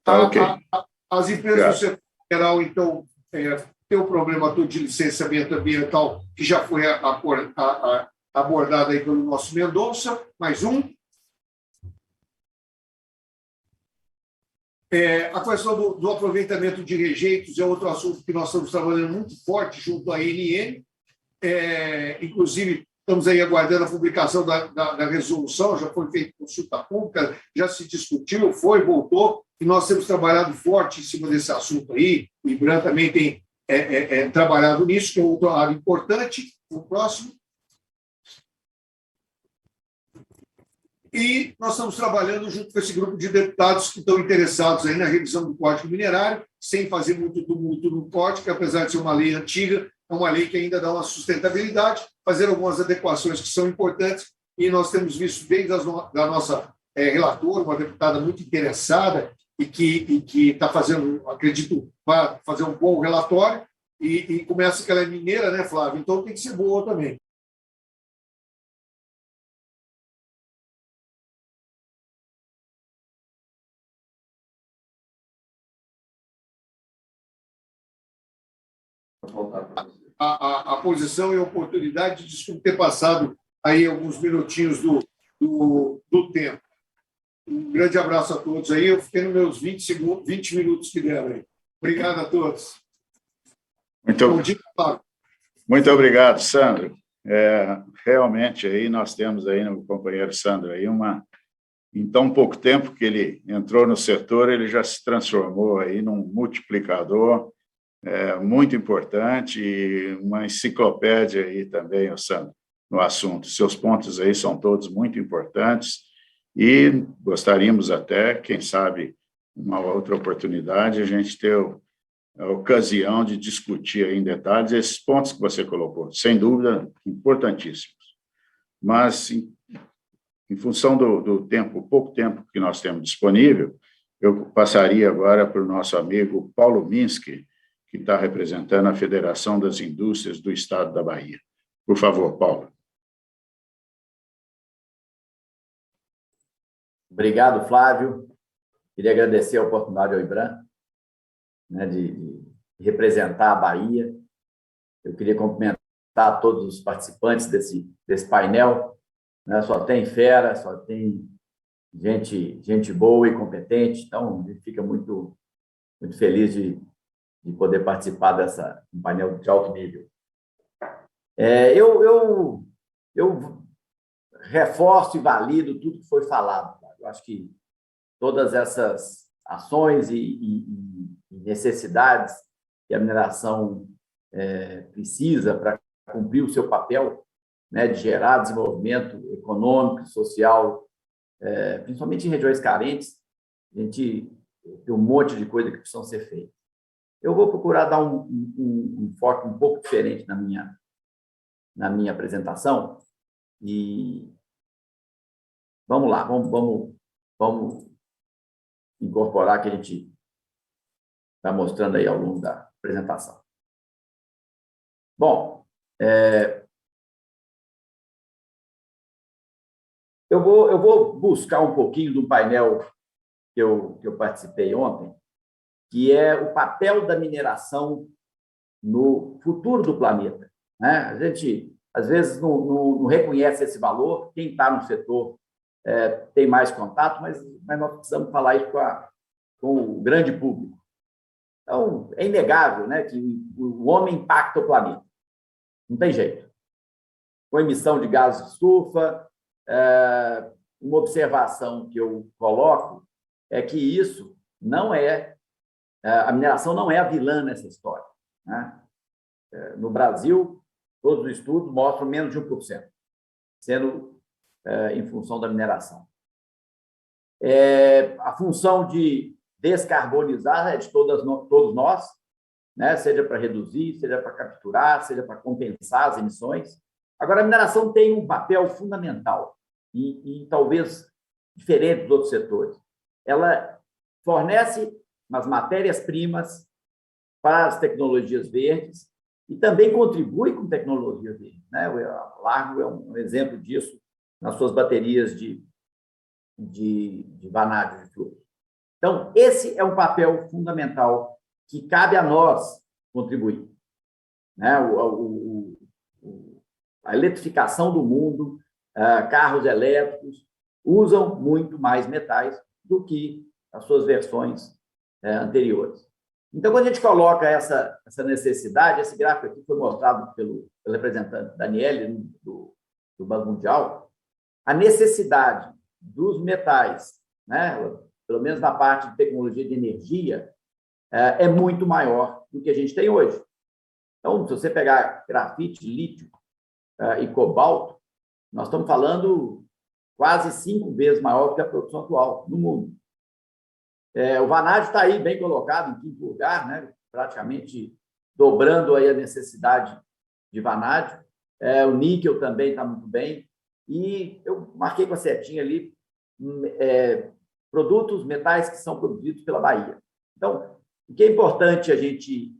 Tá, ok. As empresas do setor mineral, então, tem o problema todo de licenciamento ambiental, que já foi abordado aí pelo nosso Mendonça. Mais um. A questão do aproveitamento de rejeitos é outro assunto que nós estamos trabalhando muito forte junto à ANM. Inclusive, estamos aí aguardando a publicação da resolução, já foi feita consulta pública, já se discutiu, voltou, e nós temos trabalhado forte em cima desse assunto aí. O IBRAM também tem trabalhado nisso, que é outro lado importante. O próximo. E nós estamos trabalhando junto com esse grupo de deputados que estão interessados aí na revisão do Código Minerário, sem fazer muito tumulto no Código, que apesar de ser uma lei antiga, é uma lei que ainda dá uma sustentabilidade, fazer algumas adequações que são importantes, e nós temos visto desde da nossa relatora, uma deputada muito interessada, e que está fazendo, acredito, vai fazer um bom relatório, e começa que ela é mineira, né, Flávio? Então tem que ser boa também. a posição e a oportunidade. Desculpe ter passado aí alguns minutinhos do tempo. Um grande abraço a todos aí. Eu fiquei nos meus 20 minutos que deram aí. Obrigado a todos. Bom dia, Fábio. Muito obrigado, Sandro. Realmente, aí nós temos aí no companheiro Sandro aí em tão pouco tempo que ele entrou no setor, ele já se transformou aí num multiplicador muito importante e uma enciclopédia aí também, o Sandro, no assunto. Seus pontos aí são todos muito importantes e gostaríamos até, quem sabe, uma outra oportunidade, a gente ter a ocasião de discutir aí em detalhes esses pontos que você colocou, sem dúvida, importantíssimos. Mas, em função do pouco tempo que nós temos disponível, eu passaria agora para o nosso amigo Paulo Minsky, que está representando a Federação das Indústrias do Estado da Bahia. Por favor, Paulo. Obrigado, Flávio. Queria agradecer a oportunidade ao IBRAM, né, de representar a Bahia. Eu queria cumprimentar todos os participantes desse painel. Né? Só tem fera, só tem gente boa e competente, então a gente fica muito feliz de poder participar um painel de alto nível. Eu reforço e valido tudo que foi falado. Eu acho que todas essas ações e necessidades que a mineração precisa para cumprir o seu papel, né, de gerar desenvolvimento econômico e social, principalmente em regiões carentes, a gente tem um monte de coisa que precisam ser feitas. Eu vou procurar dar um foco um pouco diferente na minha apresentação e vamos lá, vamos incorporar que a gente está mostrando aí ao longo da apresentação. Bom, eu vou buscar um pouquinho do painel que eu participei ontem, que é o papel da mineração no futuro do planeta. Né? A gente, às vezes, não reconhece esse valor, quem está no setor tem mais contato, mas nós precisamos falar isso com o grande público. Então, é inegável, né, que o homem impacta o planeta. Não tem jeito. Com emissão de gases de estufa, uma observação que eu coloco é que isso não a mineração não é a vilã nessa história. Né? No Brasil, todos os estudos mostram menos de 1%, sendo em função da mineração. A função de descarbonizar é de todos nós, né? Seja para reduzir, seja para capturar, seja para compensar as emissões. Agora, a mineração tem um papel fundamental e talvez diferente dos outros setores. Ela fornece as matérias-primas para as tecnologias verdes e também contribui com tecnologias verdes. Né? O Largo é um exemplo disso nas suas baterias de vanádio de fluxo. Então, esse é um papel fundamental que cabe a nós contribuir. Né? A eletrificação do mundo, carros elétricos, usam muito mais metais do que as suas versões anteriores. Então, quando a gente coloca essa necessidade, esse gráfico aqui foi mostrado pelo representante Daniele, do Banco Mundial, a necessidade dos metais, né, pelo menos na parte de tecnologia de energia, é muito maior do que a gente tem hoje. Então, se você pegar grafite, lítio e cobalto, nós estamos falando quase 5 vezes maior do que a produção atual no mundo. O vanádio está aí bem colocado, em quinto lugar, né, praticamente dobrando aí a necessidade de vanádio. O níquel também está muito bem. E eu marquei com a setinha ali produtos, metais que são produzidos pela Bahia. Então, o que é importante a gente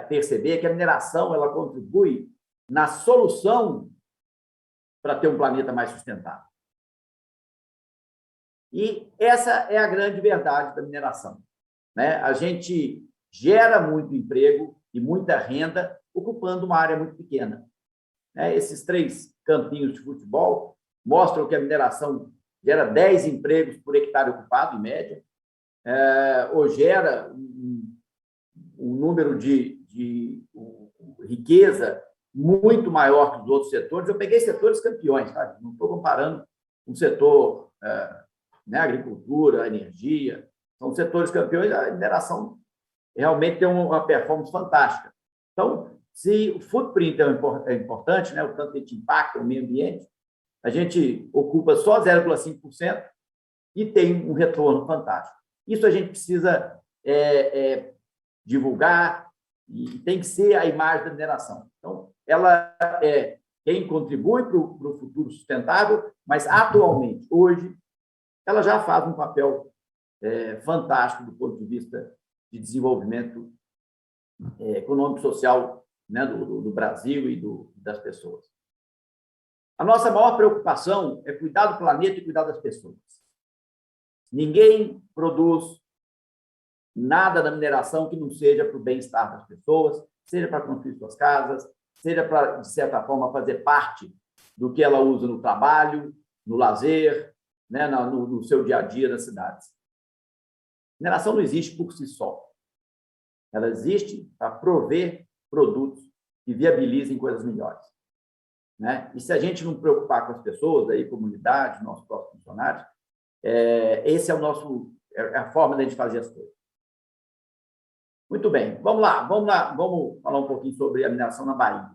perceber é que a mineração ela contribui na solução para ter um planeta mais sustentável. E essa é a grande verdade da mineração. Né? A gente gera muito emprego, e muita renda, ocupando uma área muito pequena. Esses 3 campinhos de futebol mostram que a mineração gera 10 empregos por hectare ocupado, em média, ou gera um número de riqueza muito maior que os outros setores. Eu peguei setores campeões, tá? Não estou comparando com o setor agricultura, energia, são setores campeões. A mineração realmente tem uma performance fantástica. Então, se o footprint é importante, o tanto que a gente impacta o meio ambiente, a gente ocupa só 0,5% e tem um retorno fantástico. Isso a gente precisa divulgar e tem que ser a imagem da mineração. Então, ela é quem contribui para o futuro sustentável, mas atualmente, hoje, ela já faz um papel fantástico do ponto de vista de desenvolvimento econômico e social, do Brasil e das pessoas. A nossa maior preocupação é cuidar do planeta e cuidar das pessoas. Ninguém produz nada da mineração que não seja para o bem-estar das pessoas, seja para construir suas casas, seja para, de certa forma, fazer parte do que ela usa no trabalho, no lazer, no seu dia a dia das cidades. Mineração não existe por si só. Ela existe para prover produtos que viabilizem coisas melhores. E se a gente não preocupar com as pessoas, aí, comunidade, nossos próprios funcionários, esse é a forma de a gente fazer as coisas. Muito bem, vamos lá, vamos falar um pouquinho sobre a mineração na Bahia.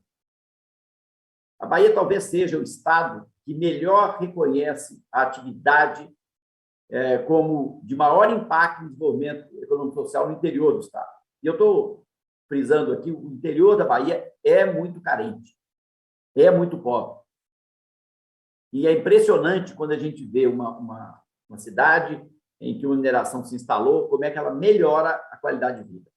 A Bahia talvez seja o estado que melhor reconhece a atividade como de maior impacto no desenvolvimento econômico e social no interior do estado. E eu estou frisando aqui, o interior da Bahia é muito carente, é muito pobre. E é impressionante quando a gente vê uma cidade em que uma mineração se instalou, como é que ela melhora a qualidade de vida.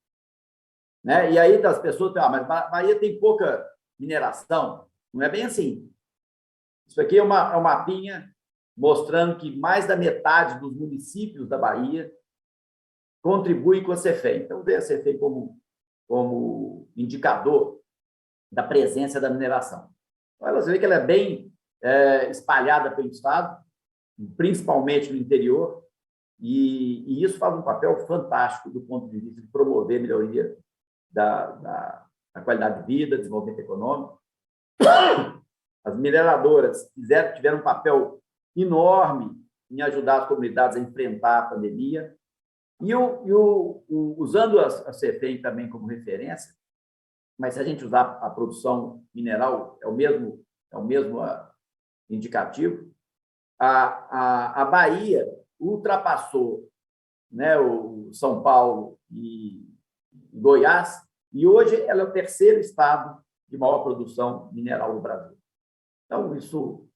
E aí as pessoas dizem, mas Bahia tem pouca mineração. Não é bem assim. Isso aqui é um mapinha mostrando que mais da metade dos municípios da Bahia contribui com a Cefem. Então, vê a Cefem como indicador da presença da mineração. Então, você vê que ela é bem espalhada pelo estado, principalmente no interior, e isso faz um papel fantástico do ponto de vista de promover a melhoria da qualidade de vida, desenvolvimento econômico. As mineradoras tiveram um papel enorme em ajudar as comunidades a enfrentar a pandemia. E usando a Cefem também como referência, mas se a gente usar a produção mineral, é o mesmo indicativo, a Bahia ultrapassou o São Paulo e Goiás, e hoje ela é o 3º estado de maior produção mineral do Brasil. Então, isso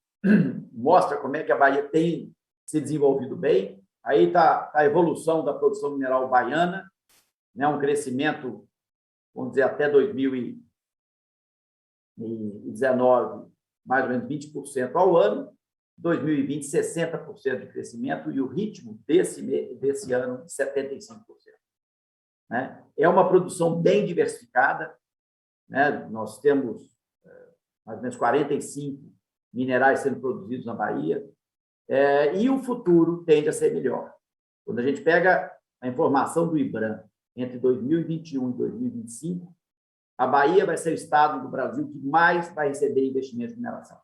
mostra como é que a Bahia tem se desenvolvido bem. Aí está a evolução da produção mineral baiana, um crescimento, vamos dizer, até 2019, mais ou menos 20% ao ano, 2020, 60% de crescimento, e o ritmo desse ano, de 75%. É uma produção bem diversificada. Nós temos mais ou menos 45 minerais sendo produzidos na Bahia, e o futuro tende a ser melhor. Quando a gente pega a informação do IBRAM entre 2021 e 2025, a Bahia vai ser o estado do Brasil que mais vai receber investimentos de mineração.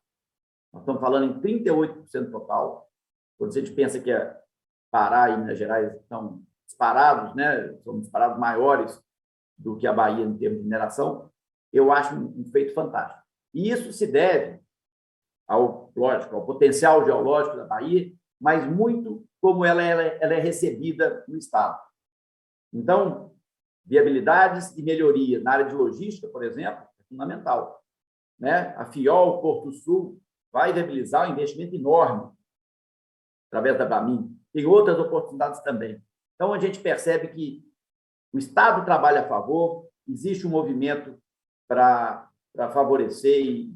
Nós estamos falando em 38% total. Quando a gente pensa que Pará e Minas Gerais estão disparados, são disparados maiores do que a Bahia em termos de mineração, eu acho um feito fantástico. E isso se deve ao potencial geológico da Bahia, mas muito como ela é recebida no estado. Então, viabilidades e melhoria na área de logística, por exemplo, é fundamental. A FIOL Porto Sul vai viabilizar um investimento enorme através da Bamin. Tem outras oportunidades também. Então, a gente percebe que o Estado trabalha a favor, existe um movimento para favorecer e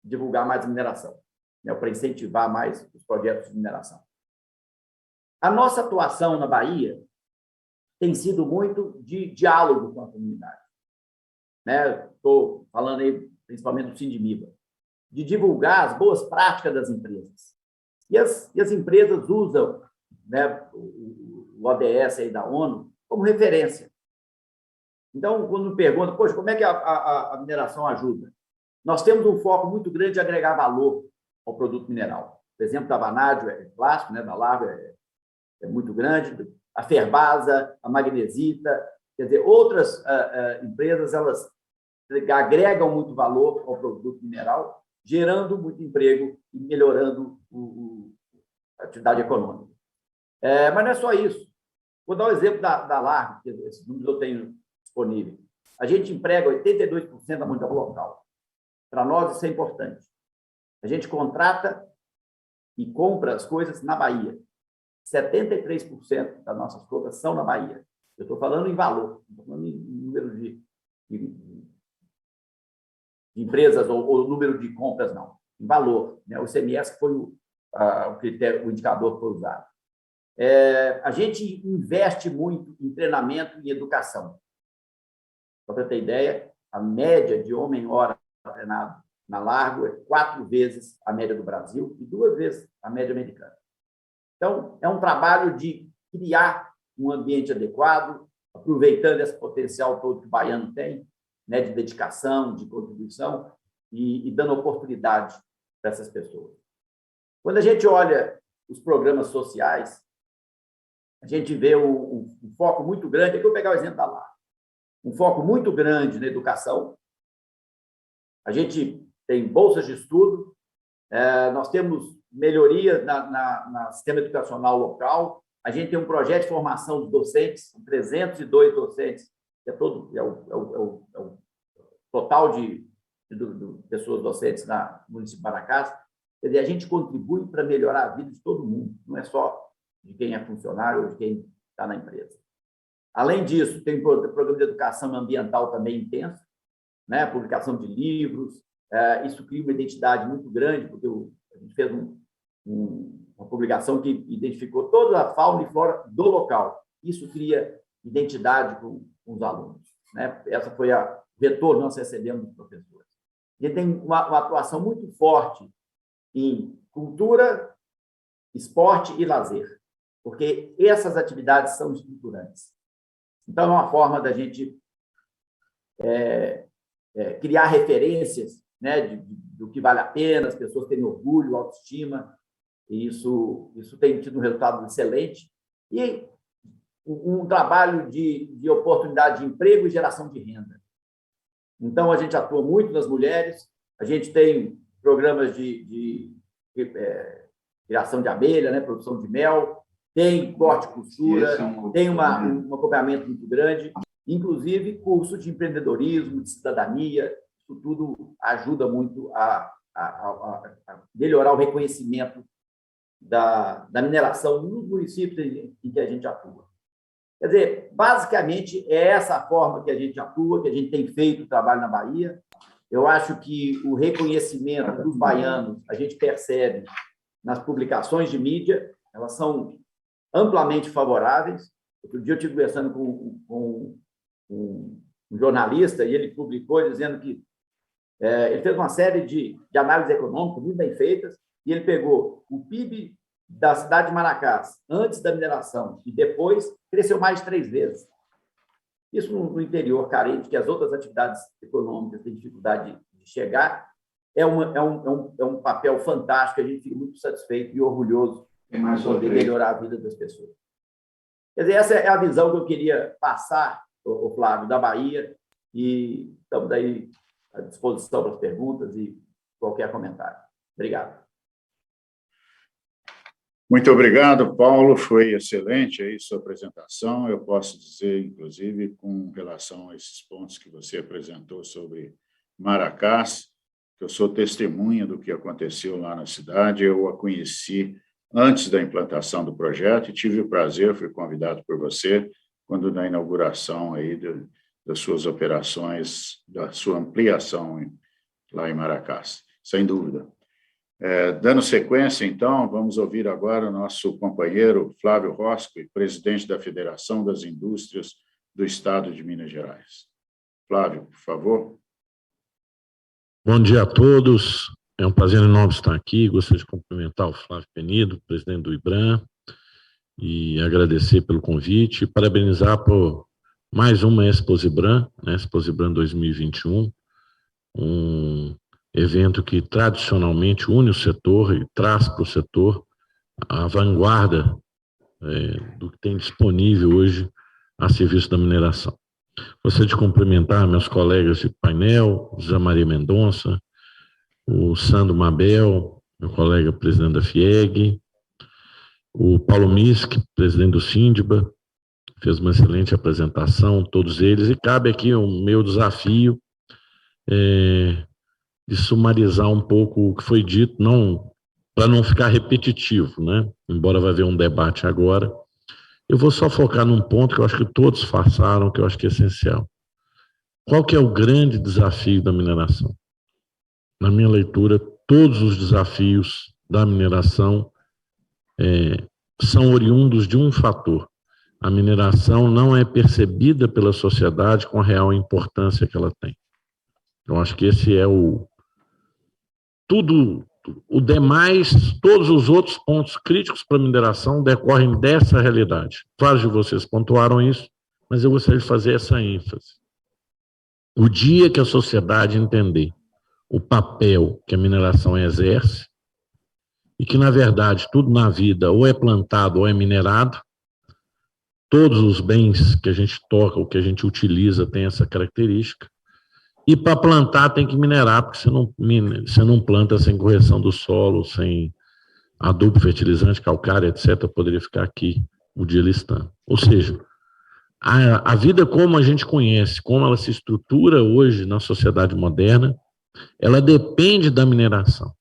divulgar mais a mineração, para incentivar mais os projetos de mineração. A nossa atuação na Bahia tem sido muito de diálogo com a comunidade. Estou falando aí principalmente do Sindimiba, de divulgar as boas práticas das empresas. E as empresas usam, né, o ODS aí da ONU como referência. Então, quando me perguntam, poxa, como é que a mineração ajuda? Nós temos um foco muito grande de agregar valor ao produto mineral. O exemplo da Vanádio é clássico, né, da Largo é muito grande, a Ferbasa, a Magnesita, quer dizer, outras empresas, elas agregam muito valor ao produto mineral, gerando muito emprego e melhorando a atividade econômica. Mas não é só isso. Vou dar o exemplo da Largo, que esses números eu tenho disponível. A gente emprega 82% da mão de obra local. Para nós, isso é importante. A gente contrata e compra as coisas na Bahia. 73% das nossas compras são na Bahia. Eu estou falando em valor, não estou falando em número de empresas ou número de compras, não. Em valor. Né? O ICMS foi o critério, o indicador que foi usado. A gente investe muito em treinamento e educação. Só para ter ideia, a média de homem-hora treinado na Largo é 4 vezes a média do Brasil e 2 vezes a média americana. Então, é um trabalho de criar um ambiente adequado, aproveitando esse potencial todo que o baiano tem, né, de dedicação, de contribuição e dando oportunidade para essas pessoas. Quando a gente olha os programas sociais, a gente vê um foco muito grande, aqui eu vou pegar o exemplo da Largo, um foco muito grande na educação. A gente tem bolsas de estudo, nós temos melhoria no sistema educacional local, a gente tem um projeto de formação de docentes, 302 docentes, que é o total de pessoas docentes no município de Maracás. Quer dizer, a gente contribui para melhorar a vida de todo mundo, não é só de quem é funcionário ou de quem está na empresa. Além disso, tem um programa de educação ambiental também intenso, né? Publicação de livros, isso cria uma identidade muito grande, porque a gente fez uma publicação que identificou toda a fauna e flora do local. Isso cria identidade com os alunos, né? Essa foi o retorno que nós recebemos dos professores. A gente tem uma atuação muito forte em cultura, esporte e lazer, porque essas atividades são estruturantes. Então, é uma forma da gente criar referências, né, do que vale a pena, as pessoas terem orgulho, autoestima, e isso tem tido um resultado excelente. E um trabalho de oportunidade de emprego e geração de renda. Então, a gente atua muito nas mulheres, a gente tem programas de criação de abelha, né, produção de mel, tem corte e costura, tem um acompanhamento muito grande, inclusive curso de empreendedorismo, de cidadania, isso tudo ajuda muito a melhorar o reconhecimento da mineração nos municípios em que a gente atua. Quer dizer, basicamente, é essa a forma que a gente atua, que a gente tem feito o trabalho na Bahia. Eu acho que o reconhecimento dos baianos, a gente percebe nas publicações de mídia, elas são amplamente favoráveis. Outro dia eu estive conversando com um jornalista e ele publicou dizendo que ele fez uma série de análises econômicas muito bem feitas e ele pegou o PIB da cidade de Maracás antes da mineração e depois cresceu mais de 3 vezes. Isso no interior carente, que as outras atividades econômicas têm dificuldade de chegar, é um papel fantástico, a gente fica muito satisfeito e orgulhoso de poder melhorar a vida das pessoas. Quer dizer, essa é a visão que eu queria passar, Flávio, da Bahia, e estamos aí à disposição para as perguntas e qualquer comentário. Obrigado. Muito obrigado, Paulo. Foi excelente aí sua apresentação. Eu posso dizer, inclusive, com relação a esses pontos que você apresentou sobre Maracás, que eu sou testemunha do que aconteceu lá na cidade. Eu a conheci antes da implantação do projeto e tive o prazer, fui convidado por você, quando na inauguração aí das suas operações, da sua ampliação lá em Maracás, sem dúvida. Dando sequência, então, vamos ouvir agora o nosso companheiro Flávio Roscoe, presidente da Federação das Indústrias do Estado de Minas Gerais. Flávio, por favor. Bom dia a todos. É um prazer enorme estar aqui. Gostaria de cumprimentar o Flávio Penido, presidente do IBRAM, e agradecer pelo convite e parabenizar por mais uma Exposibran, né, Exposibran 2021, um evento que tradicionalmente une o setor e traz para o setor a vanguarda do que tem disponível hoje a serviço da mineração. Gostaria de cumprimentar meus colegas de painel, José Maria Mendonça, o Sandro Mabel, meu colega presidente da FIEG, o Paulo Misk, presidente do Sindba, fez uma excelente apresentação, todos eles, e cabe aqui o meu desafio de sumarizar um pouco o que foi dito, para não ficar repetitivo, né? Embora vai haver um debate agora. Eu vou só focar num ponto que eu acho que todos passaram, que eu acho que é essencial. Qual que é o grande desafio da mineração? Na minha leitura, todos os desafios da mineração são oriundos de um fator. A mineração não é percebida pela sociedade com a real importância que ela tem. Eu acho que esse é o demais, todos os outros pontos críticos para a mineração decorrem dessa realidade. Vários de vocês pontuaram isso, mas eu gostaria de fazer essa ênfase. O dia que a sociedade entender o papel que a mineração exerce, e que, na verdade, tudo na vida ou é plantado ou é minerado, todos os bens que a gente toca, ou que a gente utiliza, tem essa característica. E para plantar tem que minerar, porque você não planta sem correção do solo, sem adubo, fertilizante, calcário, etc. Eu poderia ficar aqui o dia listando. Ou seja, a vida como a gente conhece, como ela se estrutura hoje na sociedade moderna, ela depende da mineração.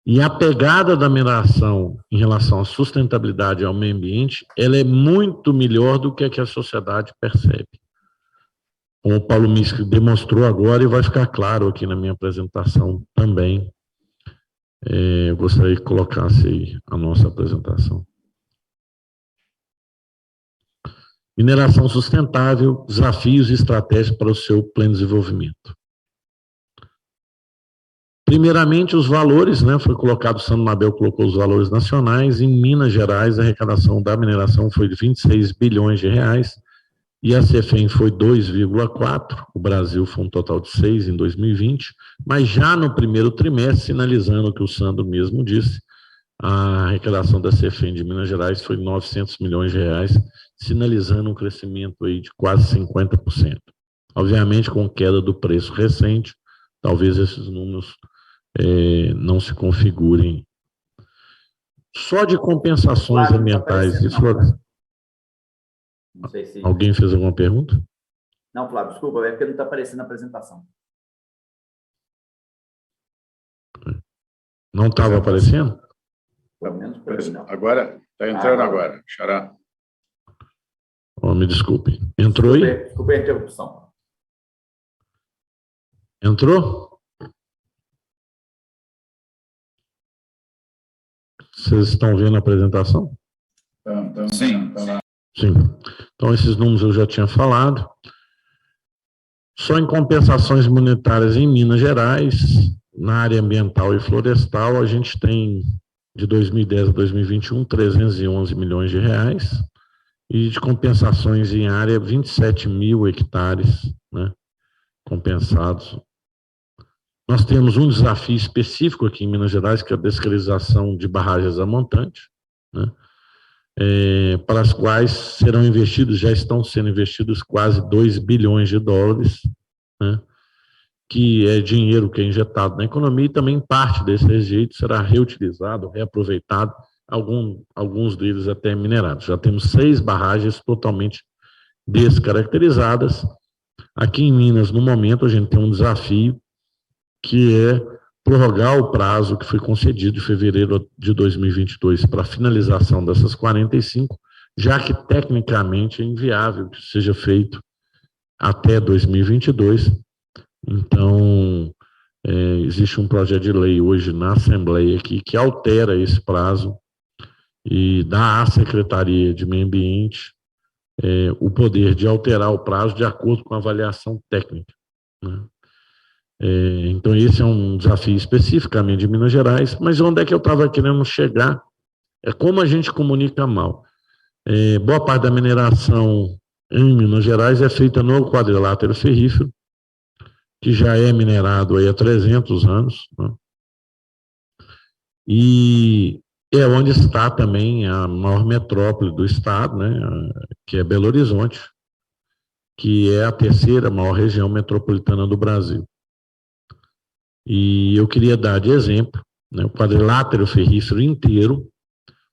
E a pegada da mineração em relação à sustentabilidade e ao meio ambiente, ela é muito melhor do que a sociedade percebe. Como o Paulo Misk demonstrou agora, e vai ficar claro aqui na minha apresentação também. Eu gostaria que colocasse aí a nossa apresentação. Mineração sustentável, desafios e estratégias para o seu pleno desenvolvimento. Primeiramente, os valores, né? Foi colocado, o Sandro Mabel colocou os valores nacionais. Em Minas Gerais, a arrecadação da mineração foi de 26 bilhões de reais, e a CEFEM foi 2,4, o Brasil foi um total de 6 em 2020, mas já no primeiro trimestre, sinalizando o que o Sandro mesmo disse, a arrecadação da CEFEM de Minas Gerais foi 900 milhões de reais, sinalizando um crescimento aí de quase 50%. Obviamente, com queda do preço recente, talvez esses números não se configurem. Só de compensações ambientais. Não sei se... Alguém fez alguma pergunta? Não, Flávio, desculpa, é porque não está aparecendo na apresentação. Não estava aparecendo? Pelo menos por aqui, não. Agora, está entrando agora, Xará. Oh, me desculpe. Entrou aí? Desculpe a interrupção. Entrou? Vocês estão vendo a apresentação? Sim. Sim. Então, esses números eu já tinha falado. Só em compensações monetárias em Minas Gerais, na área ambiental e florestal, a gente tem, de 2010 a 2021, 311 milhões de reais, e de compensações em área, 27 mil hectares, né, compensados. Nós temos um desafio específico aqui em Minas Gerais, que é a descalização de barragens a montante, né, para as quais serão investidos, já estão sendo investidos quase 2 bilhões de dólares, né, que é dinheiro que é injetado na economia, e também parte desse rejeito será reutilizado, reaproveitado, alguns deles até minerados. Já temos 6 barragens totalmente descaracterizadas. Aqui em Minas, no momento, a gente tem um desafio, que é prorrogar o prazo que foi concedido em fevereiro de 2022 para a finalização dessas 45, já que tecnicamente é inviável que seja feito até 2022. Então, existe um projeto de lei hoje na Assembleia aqui que altera esse prazo e dá à Secretaria de Meio Ambiente o poder de alterar o prazo de acordo com a avaliação técnica, né? Então, esse é um desafio especificamente de Minas Gerais, mas onde é que eu estava querendo chegar é como a gente comunica mal. Boa parte da mineração em Minas Gerais é feita no quadrilátero ferrífero, que já é minerado aí há 300 anos, né? E é onde está também a maior metrópole do estado, né? Que é Belo Horizonte, que é a terceira maior região metropolitana do Brasil. E eu queria dar de exemplo, né, o quadrilátero ferrífero inteiro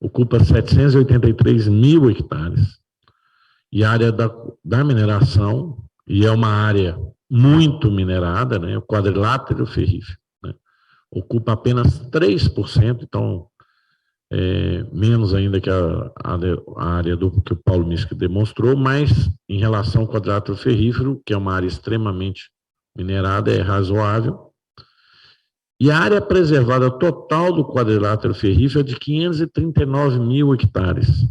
ocupa 783 mil hectares. E a área da mineração, e é uma área muito minerada, né, o quadrilátero ferrífero, né, ocupa apenas 3%, então menos ainda que a área que o Paulo Mischke demonstrou, mas em relação ao quadrilátero ferrífero, que é uma área extremamente minerada, é razoável. E a área preservada total do quadrilátero ferrífero é de 539 mil hectares.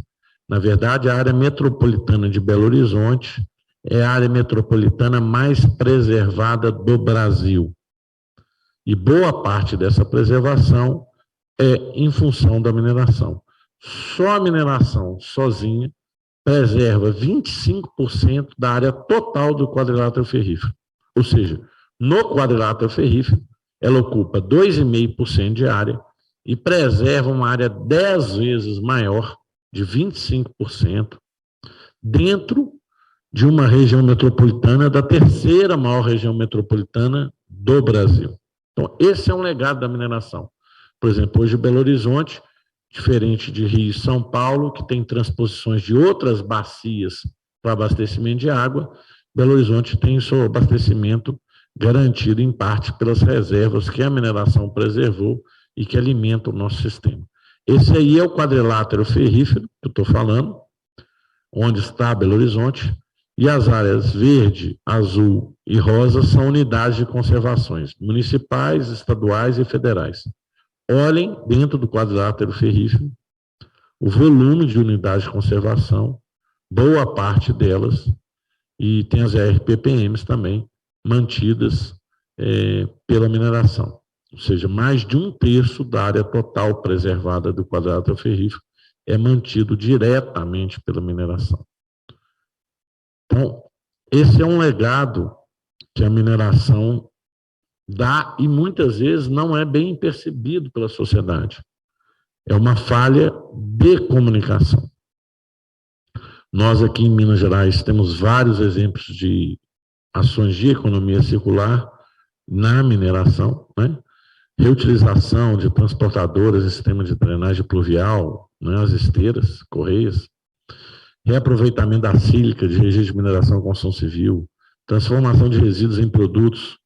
Na verdade, a área metropolitana de Belo Horizonte é a área metropolitana mais preservada do Brasil. E boa parte dessa preservação é em função da mineração. Só a mineração sozinha preserva 25% da área total do quadrilátero ferrífero. Ou seja, no quadrilátero ferrífero, ela ocupa 2,5% de área e preserva uma área 10 vezes maior, de 25%, dentro de uma região metropolitana, da terceira maior região metropolitana do Brasil. Então, esse é um legado da mineração. Por exemplo, hoje Belo Horizonte, diferente de Rio e São Paulo, que tem transposições de outras bacias para abastecimento de água, Belo Horizonte tem seu abastecimento garantido em parte pelas reservas que a mineração preservou e que alimentam o nosso sistema. Esse aí é o quadrilátero ferrífero, que eu estou falando, onde está Belo Horizonte, e as áreas verde, azul e rosa são unidades de conservações municipais, estaduais e federais. Olhem dentro do quadrilátero ferrífero o volume de unidades de conservação, boa parte delas, e tem as RPPMs também, mantidas pela mineração. Ou seja, mais de 1/3 da área total preservada do quadrilátero ferrífero é mantido diretamente pela mineração. Então, esse é um legado que a mineração dá e muitas vezes não é bem percebido pela sociedade. É uma falha de comunicação. Nós aqui em Minas Gerais temos vários exemplos de ações de economia circular na mineração, né? Reutilização de transportadoras em sistema de drenagem pluvial, né? As esteiras, correias, reaproveitamento da sílica de registro de mineração e construção civil, transformação de resíduos em produtos,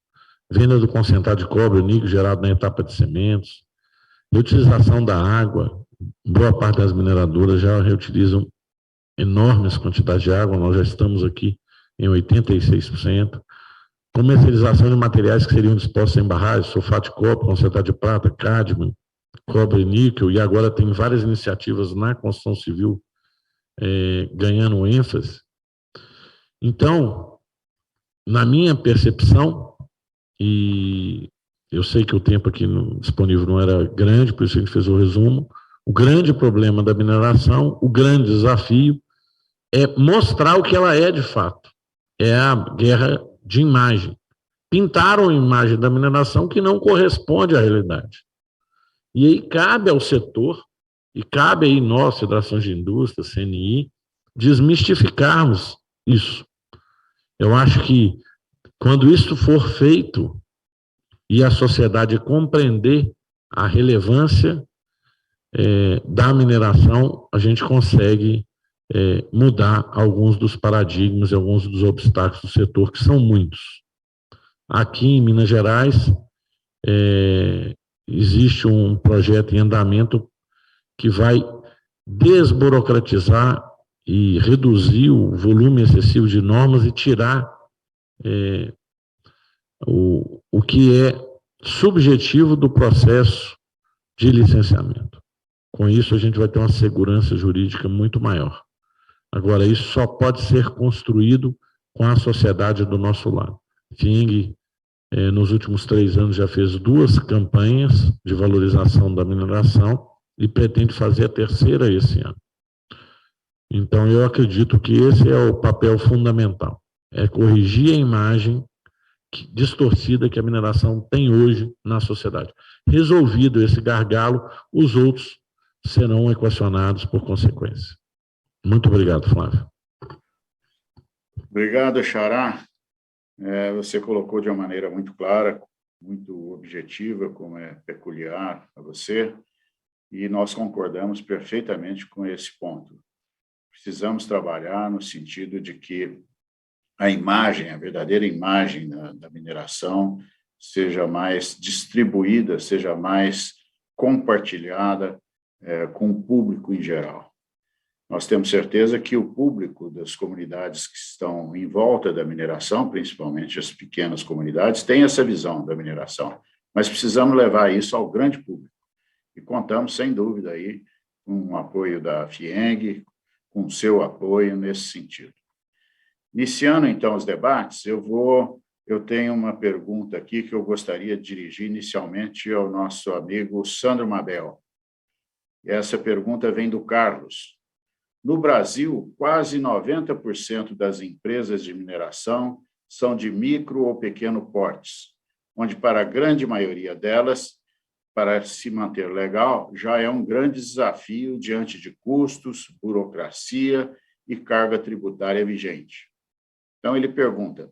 venda do concentrado de cobre, níquel gerado na etapa de cimentos, reutilização da água. Boa parte das mineradoras já reutilizam enormes quantidades de água, nós já estamos aqui em 86%. Comercialização de materiais que seriam dispostos em barragens, sulfato de cobre, concentrado de prata, cádmio, cobre e níquel, e agora tem várias iniciativas na construção civil ganhando ênfase. Então, na minha percepção, e eu sei que o tempo aqui disponível não era grande, por isso a gente fez o resumo, o grande problema da mineração, o grande desafio, é mostrar o que ela é de fato. É a guerra de imagem. Pintaram a imagem da mineração que não corresponde à realidade. E aí cabe ao setor, e cabe aí nós, Federação de Indústria, CNI, desmistificarmos isso. Eu acho que quando isso for feito e a sociedade compreender a relevância da mineração, a gente consegue mudar alguns dos paradigmas e alguns dos obstáculos do setor, que são muitos. Aqui em Minas Gerais, existe um projeto em andamento que vai desburocratizar e reduzir o volume excessivo de normas e tirar o que é subjetivo do processo de licenciamento. Com isso, a gente vai ter uma segurança jurídica muito maior. Agora, isso só pode ser construído com a sociedade do nosso lado. FIENG, nos últimos 3 anos, já fez 2 campanhas de valorização da mineração e pretende fazer a 3ª esse ano. Então, eu acredito que esse é o papel fundamental, é corrigir a imagem distorcida que a mineração tem hoje na sociedade. Resolvido esse gargalo, os outros serão equacionados por consequência. Muito obrigado, Flávio. Obrigado, Xará. Você colocou de uma maneira muito clara, muito objetiva, como é peculiar a você, e nós concordamos perfeitamente com esse ponto. Precisamos trabalhar no sentido de que a imagem, a verdadeira imagem da mineração seja mais distribuída, seja mais compartilhada com o público em geral. Nós temos certeza que o público das comunidades que estão em volta da mineração, principalmente as pequenas comunidades, tem essa visão da mineração, mas precisamos levar isso ao grande público. E contamos, sem dúvida, aí, com o apoio da FIENG, com o seu apoio nesse sentido. Iniciando, então, os debates, eu tenho uma pergunta aqui que eu gostaria de dirigir inicialmente ao nosso amigo Sandro Mabel. E essa pergunta vem do Carlos. No Brasil, quase 90% das empresas de mineração são de micro ou pequeno portes, onde, para a grande maioria delas, para se manter legal, já é um grande desafio diante de custos, burocracia e carga tributária vigente. Então, ele pergunta,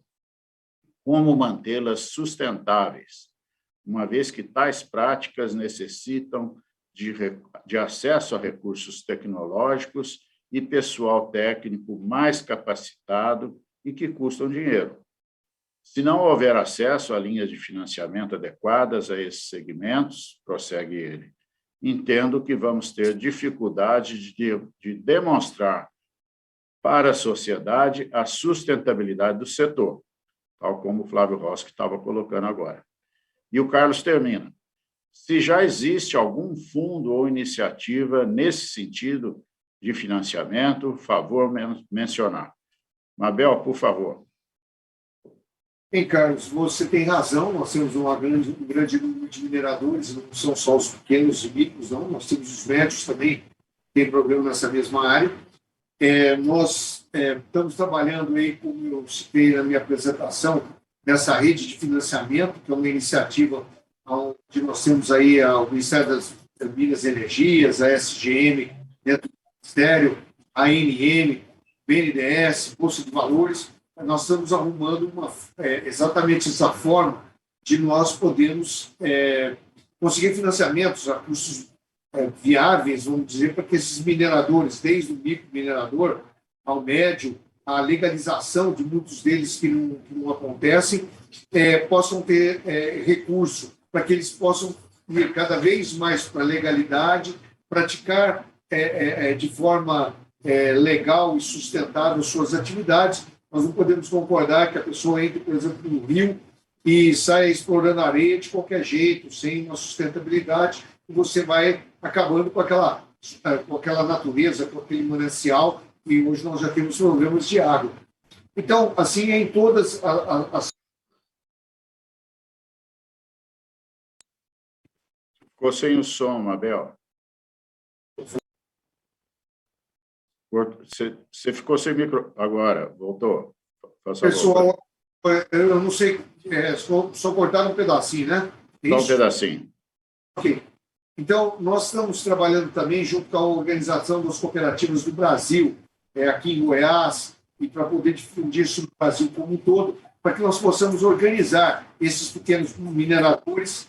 como mantê-las sustentáveis, uma vez que tais práticas necessitam de acesso a recursos tecnológicos e pessoal técnico mais capacitado e que custam dinheiro. Se não houver acesso a linhas de financiamento adequadas a esses segmentos, prossegue ele, entendo que vamos ter dificuldade de demonstrar para a sociedade a sustentabilidade do setor, tal como o Flávio Rossi estava colocando agora. E o Carlos termina. Se já existe algum fundo ou iniciativa nesse sentido de financiamento, favor mencionar. Mabel, por favor. Bem, Carlos, você tem razão, nós temos um grande número de mineradores, não são só os pequenos e micros, não, nós temos os médios também, tem problema nessa mesma área. Nós estamos trabalhando aí, como eu citei na minha apresentação, nessa rede de financiamento, que é uma iniciativa onde nós temos aí o Ministério das Minas e Energias, a SGM, dentro do Ministério, a ANM, BNDES, Bolsa de Valores. Nós estamos arrumando exatamente essa forma de nós podermos conseguir financiamentos a custos viáveis, vamos dizer, para que esses mineradores, desde o microminerador ao médio, a legalização de muitos deles que não acontecem, possam ter recurso, para que eles possam ir cada vez mais para a legalidade, praticar de forma legal e sustentável suas atividades. Nós não podemos concordar que a pessoa entre, por exemplo, no rio e saia explorando areia de qualquer jeito, sem uma sustentabilidade, e você vai acabando com aquela natureza, com aquele manancial, e hoje nós já temos problemas de água. Então, assim, em todas as... Ficou sem o som, Mabel. Você ficou sem micro... Agora, voltou. Pessoal, eu não sei, só cortar um pedacinho, né? Só um pedacinho. Ok. Então, nós estamos trabalhando também junto com a Organização das Cooperativas do Brasil, aqui em Goiás, e para poder difundir isso no Brasil como um todo, para que nós possamos organizar esses pequenos mineradores,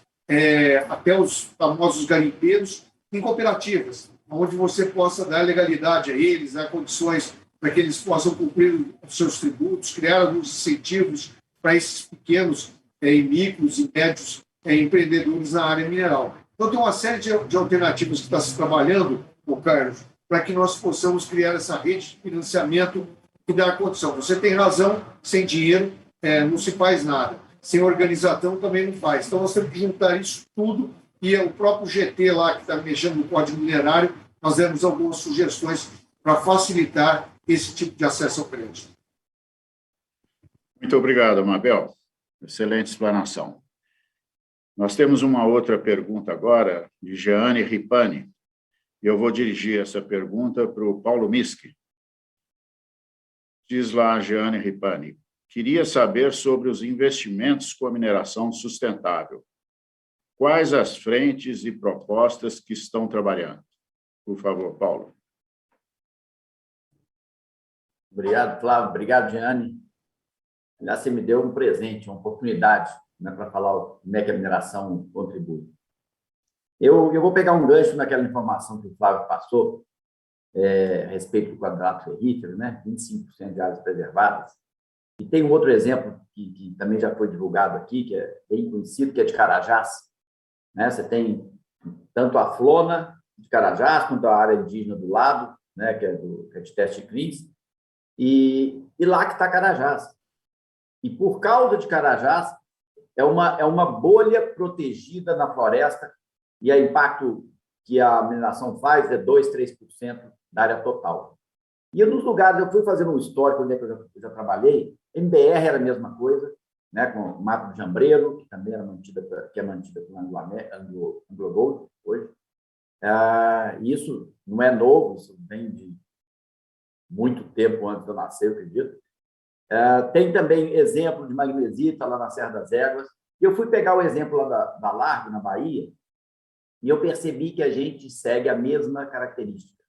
até os famosos garimpeiros, em cooperativas, onde você possa dar legalidade a eles, dar condições para que eles possam cumprir os seus tributos, criar alguns incentivos para esses pequenos e micros e médios empreendedores na área mineral. Então, tem uma série de alternativas que está se trabalhando, Carlos, para que nós possamos criar essa rede de financiamento e dar condição. Você tem razão, sem dinheiro não se faz nada. sem organização também não faz. Então, nós temos que juntar isso tudo e o próprio GT lá, que está mexendo no Código Minerário, nós demos algumas sugestões para facilitar esse tipo de acesso ao crédito. Muito obrigado, Mabel. Excelente explanação. Nós temos uma outra pergunta agora, de Jeane Ripani. Eu vou dirigir essa pergunta para o Paulo Miski. Diz lá a Jeane Ripani: queria saber sobre os investimentos com a mineração sustentável. Quais as frentes e propostas que estão trabalhando? Por favor, Paulo. Obrigado, Flávio. Obrigado, Jeane. Aliás, você me deu um presente, uma oportunidade, né, para falar como é que a mineração contribui. Eu vou pegar um gancho naquela informação que o Flávio passou a respeito do quadrado ferrífero, né, 25% de áreas preservadas. E tem um outro exemplo que também já foi divulgado aqui, que é bem conhecido, que é de Carajás. Né? Você tem tanto a Flona de Carajás, quanto a área indígena do lado, né, que é de Teste Cris, e lá que está Carajás. E por causa de Carajás, é uma bolha protegida na floresta, e o impacto que a mineração faz é 2%, 3% da área total. E nos lugares, eu fui fazendo um histórico onde é que eu já trabalhei, MBR era a mesma coisa, né, com o Mato de Jambreiro, que também é mantida pelo AngloGold hoje. Isso não é novo, isso vem de muito tempo antes de eu nascer, eu acredito. Tem também exemplo de magnesita lá na Serra das Éguas. Eu fui pegar o exemplo lá da Largo, na Bahia, e eu percebi que a gente segue a mesma característica.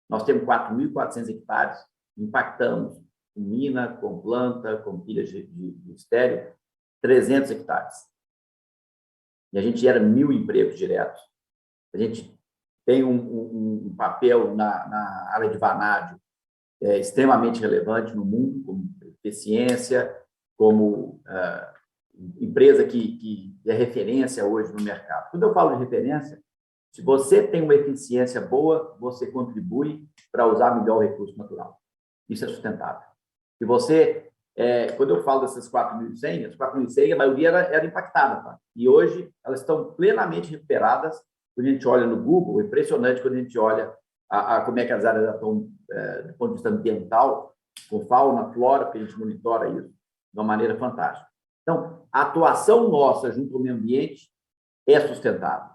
Nós temos 4.400 hectares, impactamos com mina, com planta, com pilhas de estéreo, 300 hectares. E a gente gera 1.000 empregos diretos. A gente tem um papel na área de vanádio extremamente relevante no mundo, como eficiência, como empresa que é referência hoje no mercado. Quando eu falo de referência, se você tem uma eficiência boa, você contribui para usar melhor o recurso natural. Isso é sustentável. E você, quando eu falo dessas 4.100, as 4.100, a maioria era impactada. Tá? E hoje elas estão plenamente recuperadas. Quando a gente olha no Google, é impressionante quando a gente olha como é que as áreas estão do ponto de vista ambiental, com fauna, flora, porque a gente monitora isso de uma maneira fantástica. Então, a atuação nossa junto ao meio ambiente é sustentável.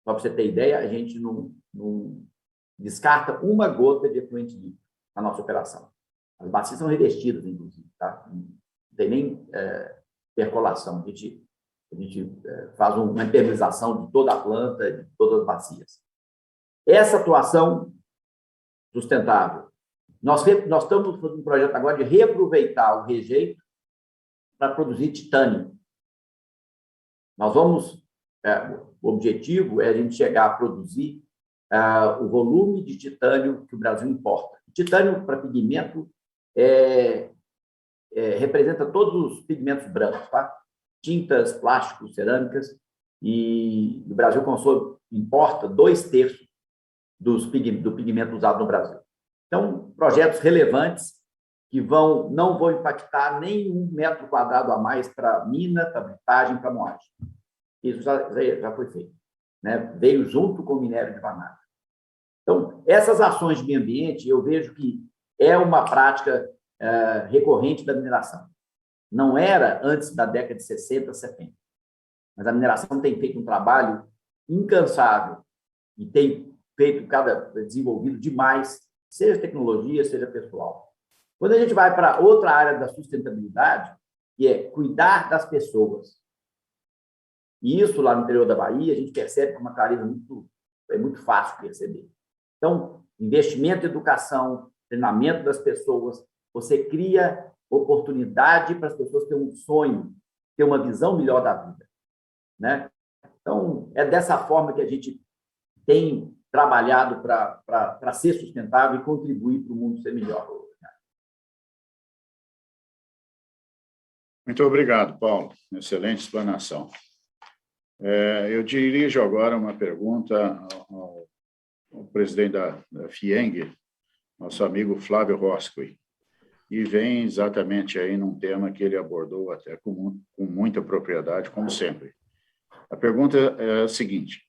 Só para você ter ideia, a gente não descarta uma gota de efluente líquido na nossa operação. As bacias são revestidas, inclusive, tá? Não tem nem percolação. A gente faz uma impermeabilização de toda a planta, de todas as bacias. Essa atuação sustentável. Nós estamos fazendo um projeto agora de reaproveitar o rejeito para produzir titânio. Nós vamos... o objetivo é a gente chegar a produzir o volume de titânio que o Brasil importa. O titânio, para pigmento, representa todos os pigmentos brancos, tá? Tintas, plásticos, cerâmicas, e o Brasil importa 2/3 do pigmento usado no Brasil. Então, projetos relevantes que não vão impactar nem 1 metro quadrado a mais para mina, para britagem, para moagem. Isso já foi feito. Né? Veio junto com o minério de vanádio. Então, essas ações de meio ambiente, eu vejo que é uma prática recorrente da mineração. Não era antes da década de 60, 70. Mas a mineração tem feito um trabalho incansável e tem desenvolvido demais, seja tecnologia, seja pessoal. Quando a gente vai para outra área da sustentabilidade, que é cuidar das pessoas, e isso lá no interior da Bahia, a gente percebe com uma clareza muito fácil de perceber. Então, investimento em educação, treinamento das pessoas, você cria oportunidade para as pessoas terem um sonho, ter uma visão melhor da vida. Né? Então, é dessa forma que a gente tem trabalhado para ser sustentável e contribuir para o mundo ser melhor. Muito obrigado, Paulo. Excelente explanação. Eu dirijo agora uma pergunta ao presidente da FIENG, nosso amigo Flávio Roscoe. e vem exatamente aí num tema que ele abordou até com muita propriedade, como sempre. A pergunta é a seguinte: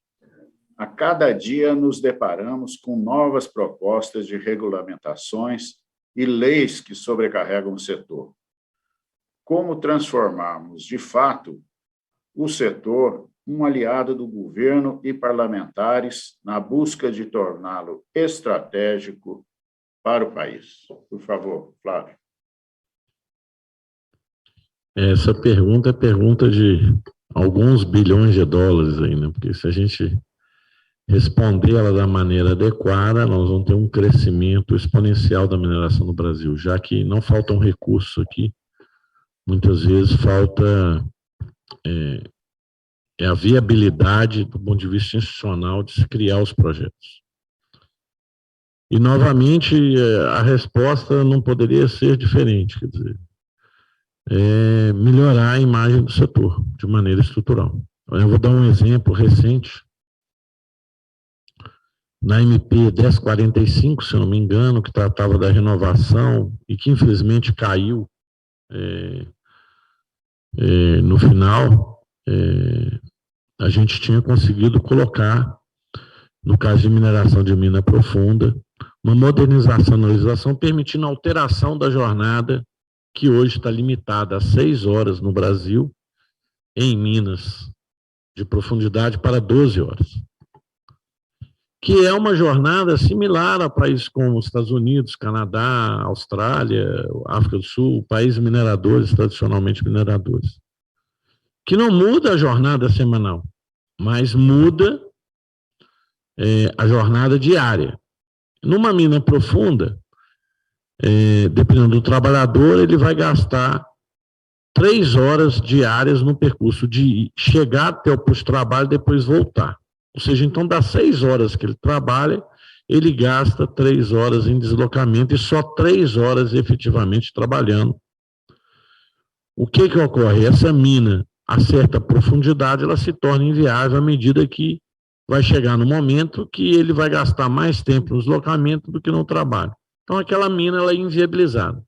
a cada dia nos deparamos com novas propostas de regulamentações e leis que sobrecarregam o setor. Como transformarmos, de fato, o setor um aliado do governo e parlamentares na busca de torná-lo estratégico para o país? Por favor, Flávio. Essa pergunta é pergunta de alguns bilhões de dólares aí, né? Porque se a gente responder ela da maneira adequada, nós vamos ter um crescimento exponencial da mineração no Brasil, já que não faltam recursos aqui, muitas vezes falta a viabilidade do ponto de vista institucional de se criar os projetos. E, novamente, a resposta não poderia ser diferente, quer dizer, melhorar a imagem do setor de maneira estrutural. Eu vou dar um exemplo recente. Na MP 1045, se eu não me engano, que tratava da renovação e que, infelizmente, caiu no final, a gente tinha conseguido colocar, no caso de mineração de mina profunda, uma modernização na legislação, permitindo a alteração da jornada, que hoje está limitada a 6 horas no Brasil, em minas de profundidade, para 12 horas. Que é uma jornada similar a países como os Estados Unidos, Canadá, Austrália, África do Sul, países mineradores, tradicionalmente mineradores. Que não muda a jornada semanal, mas muda a jornada diária. Numa mina profunda, dependendo do trabalhador, ele vai gastar 3 horas diárias no percurso de chegar até o posto de trabalho e depois voltar. Ou seja, então, das 6 horas que ele trabalha, ele gasta 3 horas em deslocamento e só 3 horas efetivamente trabalhando. O que ocorre? Essa mina, a certa profundidade, ela se torna inviável à medida que vai chegar no momento que ele vai gastar mais tempo no deslocamento do que no trabalho. Então, aquela mina ela é inviabilizada.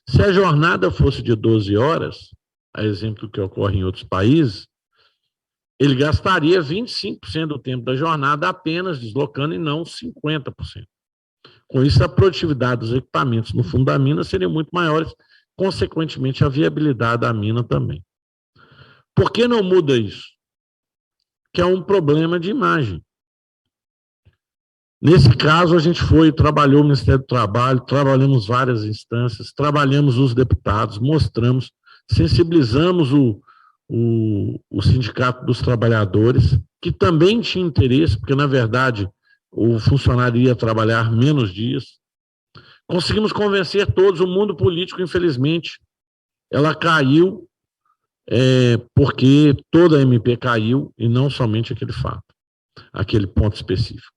Se a jornada fosse de 12 horas, a exemplo do que ocorre em outros países, ele gastaria 25% do tempo da jornada apenas deslocando e não 50%. Com isso, a produtividade dos equipamentos no fundo da mina seria muito maiores, consequentemente, a viabilidade da mina também. Por que não muda isso? Que é um problema de imagem. Nesse caso, a gente trabalhou o Ministério do Trabalho, trabalhamos várias instâncias, trabalhamos os deputados, mostramos, sensibilizamos o Sindicato dos Trabalhadores, que também tinha interesse, porque, na verdade, o funcionário ia trabalhar menos dias. Conseguimos convencer todos, o mundo político, infelizmente, ela caiu, porque toda a MP caiu, e não somente aquele fato, aquele ponto específico.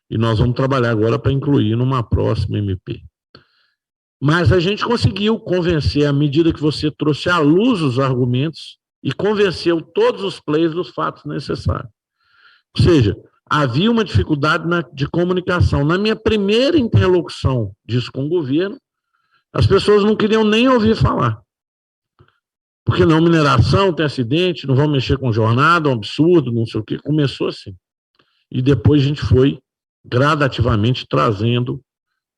E nós vamos trabalhar agora para incluir numa próxima MP. Mas a gente conseguiu convencer, à medida que você trouxe à luz os argumentos, e convenceu todos os players dos fatos necessários. Ou seja, havia uma dificuldade de comunicação. Na minha primeira interlocução disso com o governo, as pessoas não queriam nem ouvir falar. Porque não, mineração, tem acidente, não vão mexer com jornada, é um absurdo, não sei o quê. Começou assim. E depois a gente foi gradativamente trazendo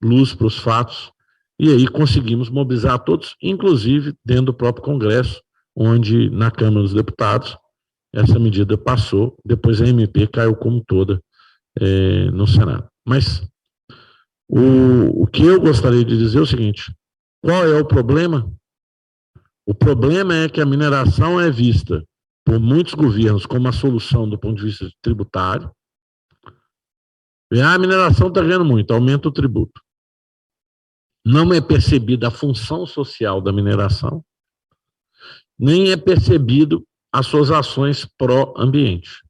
luz para os fatos, e aí conseguimos mobilizar todos, inclusive dentro do próprio Congresso, onde na Câmara dos Deputados essa medida passou, depois a MP caiu como toda no Senado. Mas o que eu gostaria de dizer é o seguinte: qual é o problema? O problema é que a mineração é vista por muitos governos como a solução do ponto de vista tributário. A mineração está ganhando muito, aumenta o tributo. Não é percebida a função social da mineração, nem é percebido as suas ações pró-ambiente.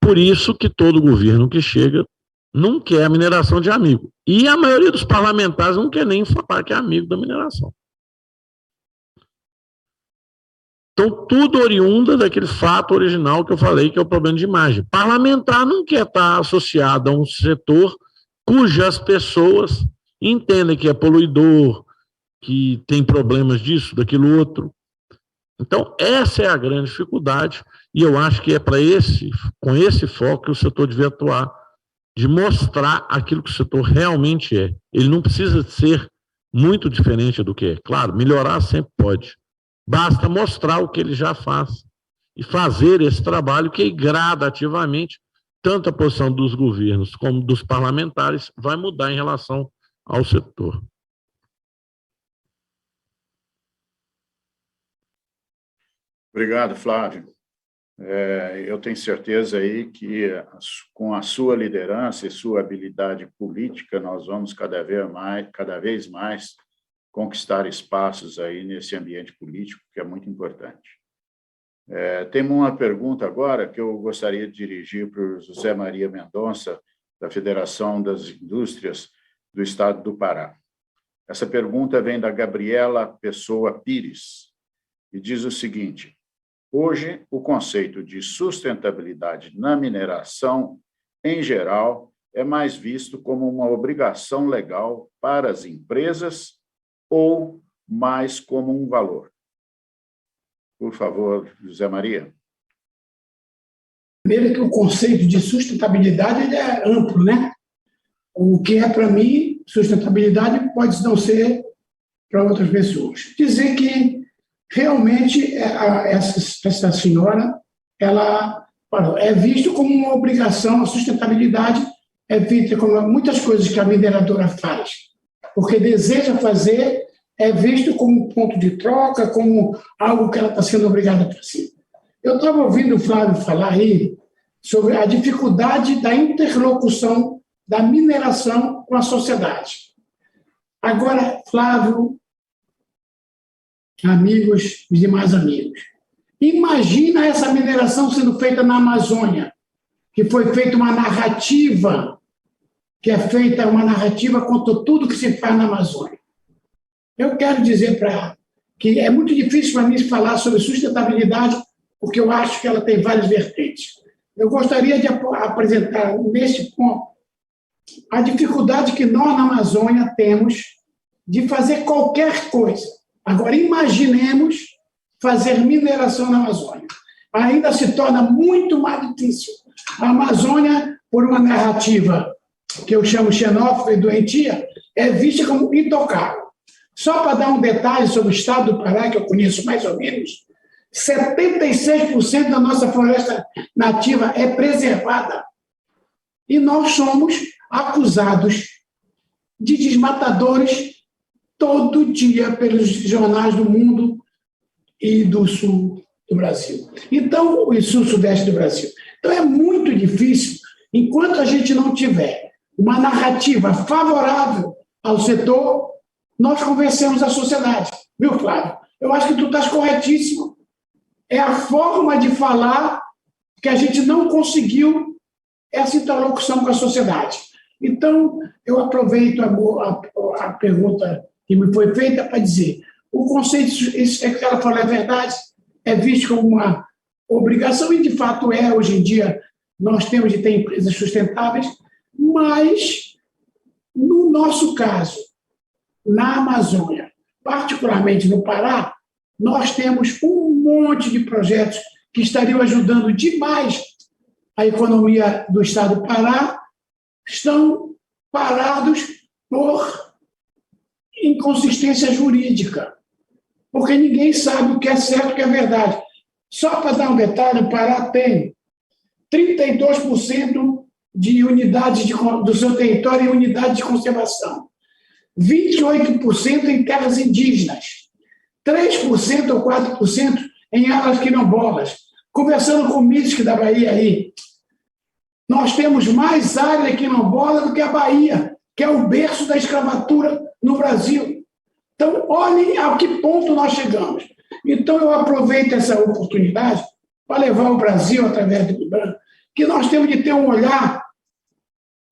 Por isso que todo governo que chega não quer a mineração de amigo. E a maioria dos parlamentares não quer nem falar que é amigo da mineração. Então, tudo oriunda daquele fato original que eu falei, que é o problema de imagem. Parlamentar não quer estar associado a um setor cujas pessoas entendem que é poluidor, que tem problemas disso, daquilo outro. Então, essa é a grande dificuldade, e eu acho que é com esse foco que o setor devia atuar, de mostrar aquilo que o setor realmente é. Ele não precisa ser muito diferente do que é. Claro, melhorar sempre pode. Basta mostrar o que ele já faz e fazer esse trabalho que gradativamente, tanto a posição dos governos como dos parlamentares vai mudar em relação ao setor. Obrigado, Flávio. Eu tenho certeza aí que, com a sua liderança e sua habilidade política, nós vamos cada vez mais conquistar espaços aí nesse ambiente político, que é muito importante. Temos uma pergunta agora que eu gostaria de dirigir para o José Maria Mendonça, da Federação das Indústrias do Estado do Pará. Essa pergunta vem da Gabriela Pessoa Pires e diz o seguinte: hoje, o conceito de sustentabilidade na mineração, em geral, é mais visto como uma obrigação legal para as empresas ou mais como um valor. Por favor, José Maria. Primeiro que o conceito de sustentabilidade ele é amplo, né? O que é para mim sustentabilidade pode não ser para outras pessoas. Dizer que realmente essa senhora ela é visto como uma obrigação, a sustentabilidade é vista como muitas coisas que a mineradora faz, porque deseja fazer, é visto como um ponto de troca, como algo que ela está sendo obrigada a fazer. Eu estava ouvindo o Flávio falar aí sobre a dificuldade da interlocução da mineração com a sociedade. Agora, Flávio, amigos e demais amigos, imagina essa mineração sendo feita na Amazônia, que foi feita uma narrativa, contra tudo que se faz na Amazônia. Eu quero dizer que é muito difícil para mim falar sobre sustentabilidade, porque eu acho que ela tem várias vertentes. Eu gostaria de apresentar, neste ponto, a dificuldade que nós, na Amazônia, temos de fazer qualquer coisa. Agora, imaginemos fazer mineração na Amazônia. Ainda se torna muito mais difícil. A Amazônia, por uma narrativa que eu chamo xenófoba e doentia, é vista como intocável. Só para dar um detalhe sobre o estado do Pará, que eu conheço mais ou menos, 76% da nossa floresta nativa é preservada. E nós somos acusados de desmatadores todo dia pelos jornais do mundo e do sul do Brasil. Então, e sul-sudeste do Brasil. Então, é muito difícil, enquanto a gente não tiver uma narrativa favorável ao setor, nós convencemos a sociedade. Viu, Flávio? Eu acho que tu estás corretíssimo. É a forma de falar que a gente não conseguiu essa interlocução com a sociedade. Então, eu aproveito a pergunta que me foi feita para dizer, o conceito, isso é que ela falou é verdade, é visto como uma obrigação, e de fato é, hoje em dia, nós temos de ter empresas sustentáveis, mas, no nosso caso, na Amazônia, particularmente no Pará, nós temos um monte de projetos que estariam ajudando demais a economia do estado do Pará, estão parados por inconsistência jurídica, porque ninguém sabe o que é certo e o que é verdade. Só para dar um detalhe, o Pará tem 32% de unidades do seu território em unidade de conservação, 28% em terras indígenas, 3% ou 4% em áreas quilombolas. Conversando com o Místic da Bahia aí, nós temos mais área quilombola do que a Bahia, que é o berço da escravatura no Brasil. Então, olhem a que ponto nós chegamos. Então, eu aproveito essa oportunidade para levar o Brasil, através do IBRAM, que nós temos de ter um olhar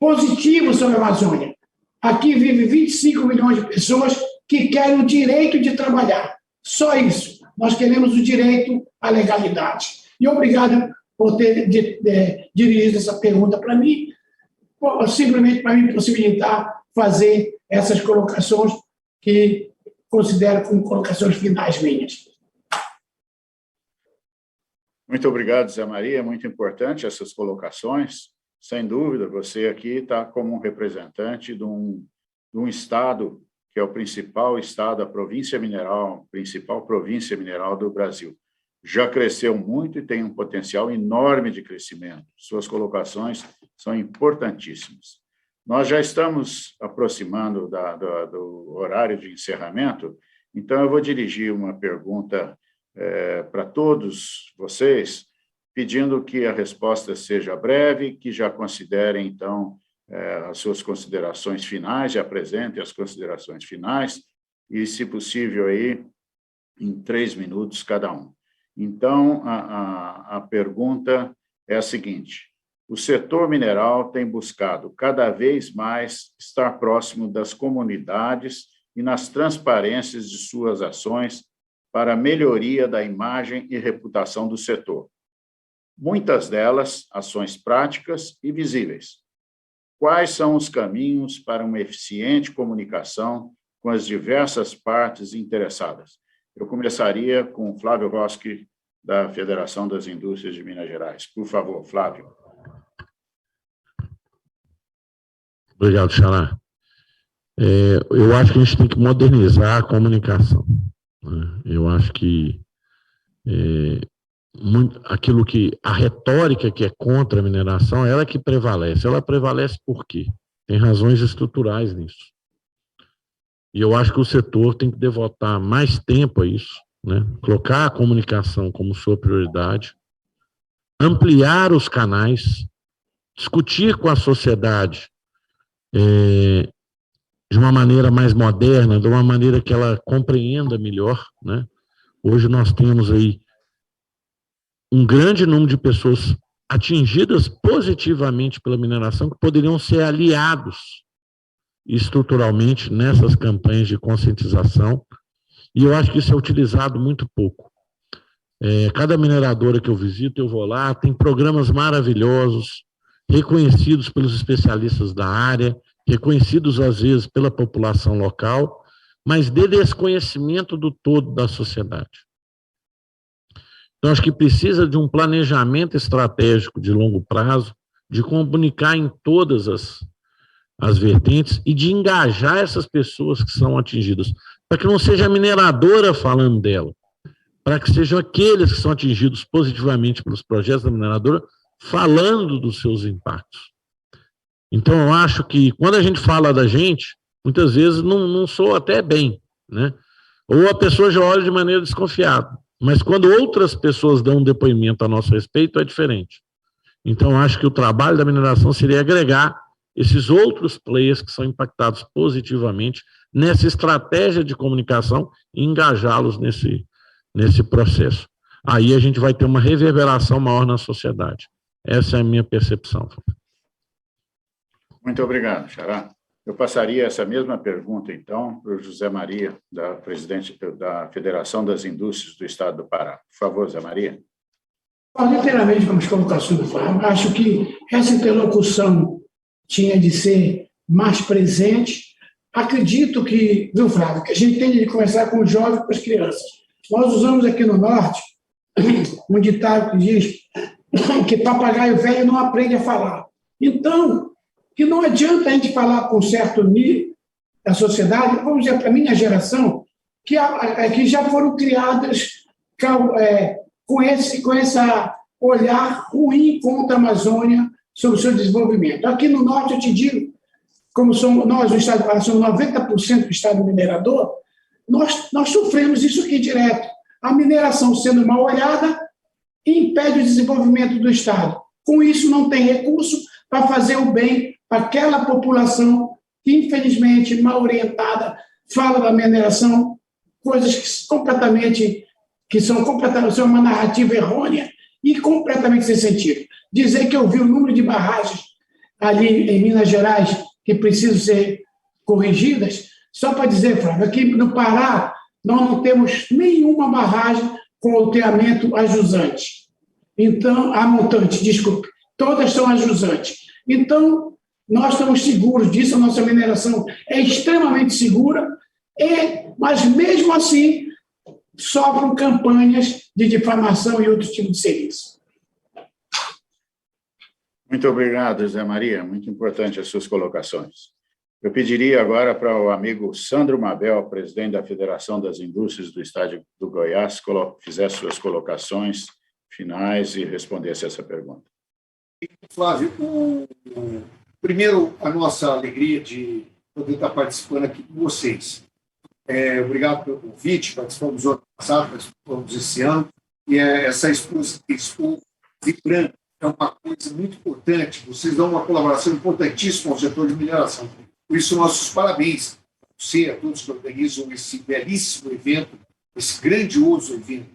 positivo sobre a Amazônia. Aqui vive 25 milhões de pessoas que querem o direito de trabalhar. Só isso. Nós queremos o direito à legalidade. E obrigado por ter dirigido essa pergunta para mim, simplesmente para me possibilitar fazer essas colocações que considero como colocações finais minhas. Muito obrigado, Zé Maria. Muito importante essas colocações. Sem dúvida, você aqui está como um representante de um estado que é o principal estado, a principal província mineral do Brasil. Já cresceu muito e tem um potencial enorme de crescimento. Suas colocações são importantíssimas. Nós já estamos aproximando do horário de encerramento, então eu vou dirigir uma pergunta para todos vocês, pedindo que a resposta seja breve, que já considerem, então, as suas considerações finais, já apresentem as considerações finais, e, se possível, aí, em 3 minutos cada um. Então, a pergunta é a seguinte: o setor mineral tem buscado cada vez mais estar próximo das comunidades e nas transparências de suas ações para a melhoria da imagem e reputação do setor. Muitas delas, ações práticas e visíveis. Quais são os caminhos para uma eficiente comunicação com as diversas partes interessadas? Eu começaria com Flávio Roski, da Federação das Indústrias de Minas Gerais. Por favor, Flávio. Obrigado, Xará. Eu acho que a gente tem que modernizar a comunicação, né? Eu acho que aquilo que a retórica que é contra a mineração, ela que prevalece. Ela prevalece por quê? Tem razões estruturais nisso. E eu acho que o setor tem que devotar mais tempo a isso, né? Colocar a comunicação como sua prioridade, ampliar os canais, discutir com a sociedade de uma maneira mais moderna, de uma maneira que ela compreenda melhor, né? Hoje nós temos aí um grande número de pessoas atingidas positivamente pela mineração que poderiam ser aliados estruturalmente nessas campanhas de conscientização, e eu acho que isso é utilizado muito pouco. Cada mineradora que eu visito, eu vou lá, tem programas maravilhosos, reconhecidos pelos especialistas da área, reconhecidos às vezes pela população local, mas de desconhecimento do todo da sociedade. Então, acho que precisa de um planejamento estratégico de longo prazo, de comunicar em todas as vertentes e de engajar essas pessoas que são atingidas, para que não seja a mineradora falando dela, para que sejam aqueles que são atingidos positivamente pelos projetos da mineradora falando dos seus impactos. Então, eu acho que quando a gente fala da gente, muitas vezes não soa até bem, né? Ou a pessoa já olha de maneira desconfiada. Mas quando outras pessoas dão um depoimento a nosso respeito, é diferente. Então, acho que o trabalho da mineração seria agregar esses outros players que são impactados positivamente nessa estratégia de comunicação e engajá-los nesse processo. Aí a gente vai ter uma reverberação maior na sociedade. Essa é a minha percepção. Muito obrigado, Xará. Eu passaria essa mesma pergunta, então, para o José Maria, presidente da Federação das Indústrias do Estado do Pará. Por favor, José Maria. Literalmente, como as colocações do Flávio, acho que essa interlocução tinha de ser mais presente. Acredito que, viu, Flávio, que a gente tem de começar com os jovens e com as crianças. Nós usamos aqui no Norte um ditado que diz que papagaio velho não aprende a falar. Então, que não adianta a gente falar com um certo nível da sociedade, vamos dizer, para a minha geração, que já foram criadas com esse olhar ruim contra a Amazônia sobre o seu desenvolvimento. Aqui no Norte, eu te digo, como somos nós, o Estado do Pará, somos 90% do Estado minerador, nós sofremos isso aqui direto. A mineração sendo mal olhada impede o desenvolvimento do Estado. Com isso, não tem recurso para fazer o bem para aquela população que, infelizmente, mal orientada, fala da mineração, coisas que são completamente uma narrativa errônea e completamente sem sentido. Dizer que eu vi o número de barragens ali em Minas Gerais que precisam ser corrigidas, só para dizer, Flávio, aqui no Pará nós não temos nenhuma barragem com loteamento a jusante. Então, a montante, desculpe, todas são a jusante. Então, nós estamos seguros disso, a nossa mineração é extremamente segura, Mas, mesmo assim, sofrem campanhas de difamação e outros tipos de serviço. Muito obrigado, Zé Maria. Muito importante as suas colocações. Eu pediria agora para o amigo Sandro Mabel, presidente da Federação das Indústrias do Estado do Goiás, fizesse suas colocações finais e respondesse essa pergunta. Flávio, primeiro, a nossa alegria de poder estar participando aqui com vocês. Obrigado pelo convite, participamos do ano passado, participamos esse ano, e essa Expo Vibrando é uma coisa muito importante, vocês dão uma colaboração importantíssima ao setor de mineração. Por isso, nossos parabéns a você, a todos que organizam esse belíssimo evento, esse grandioso evento.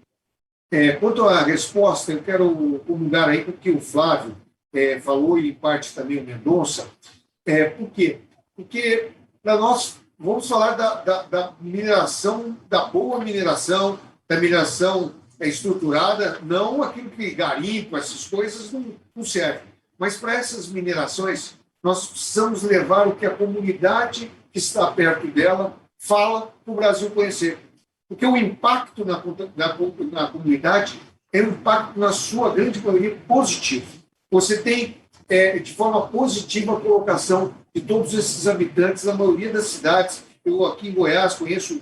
Quanto à resposta, eu quero comungar aí com o que o Flávio falou, e em parte também o Mendonça. Por quê? Porque para nós vamos falar da mineração, da boa mineração, da mineração estruturada, não aquilo que garimpo, essas coisas não servem. Mas para essas minerações, nós precisamos levar o que a comunidade que está perto dela fala para o Brasil conhecer. Porque o impacto na comunidade é um impacto, na sua grande maioria, positivo. Você tem, de forma positiva, a colocação de todos esses habitantes, a maioria das cidades. Eu, aqui em Goiás, conheço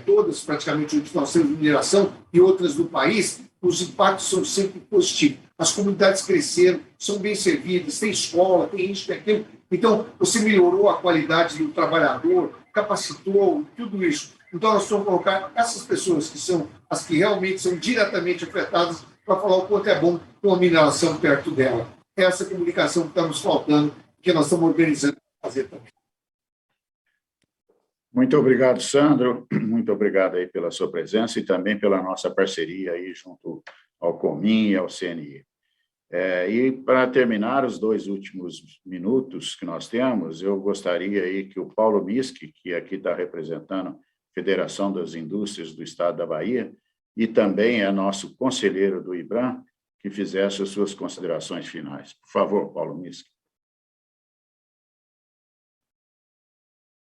todas, praticamente, onde nós temos mineração, e outras do país, os impactos são sempre positivos. As comunidades cresceram, são bem servidas, tem escola, tem isso, tem aquilo. Então, você melhorou a qualidade do trabalhador, capacitou, tudo isso. Então, nós vamos colocar essas pessoas que são as que realmente são diretamente afetadas para falar o quanto é bom ter uma mineração perto dela. Essa comunicação que está nos faltando, que nós estamos organizando para fazer também. Muito obrigado, Sandro. Muito obrigado aí pela sua presença e também pela nossa parceria aí junto ao Comin e ao CNI. E para terminar os 2 últimos minutos que nós temos, eu gostaria aí que o Paulo Miski, que aqui está representando a Federação das Indústrias do Estado da Bahia, e também é nosso conselheiro do IBRAM, que fizesse as suas considerações finais. Por favor, Paulo Miski.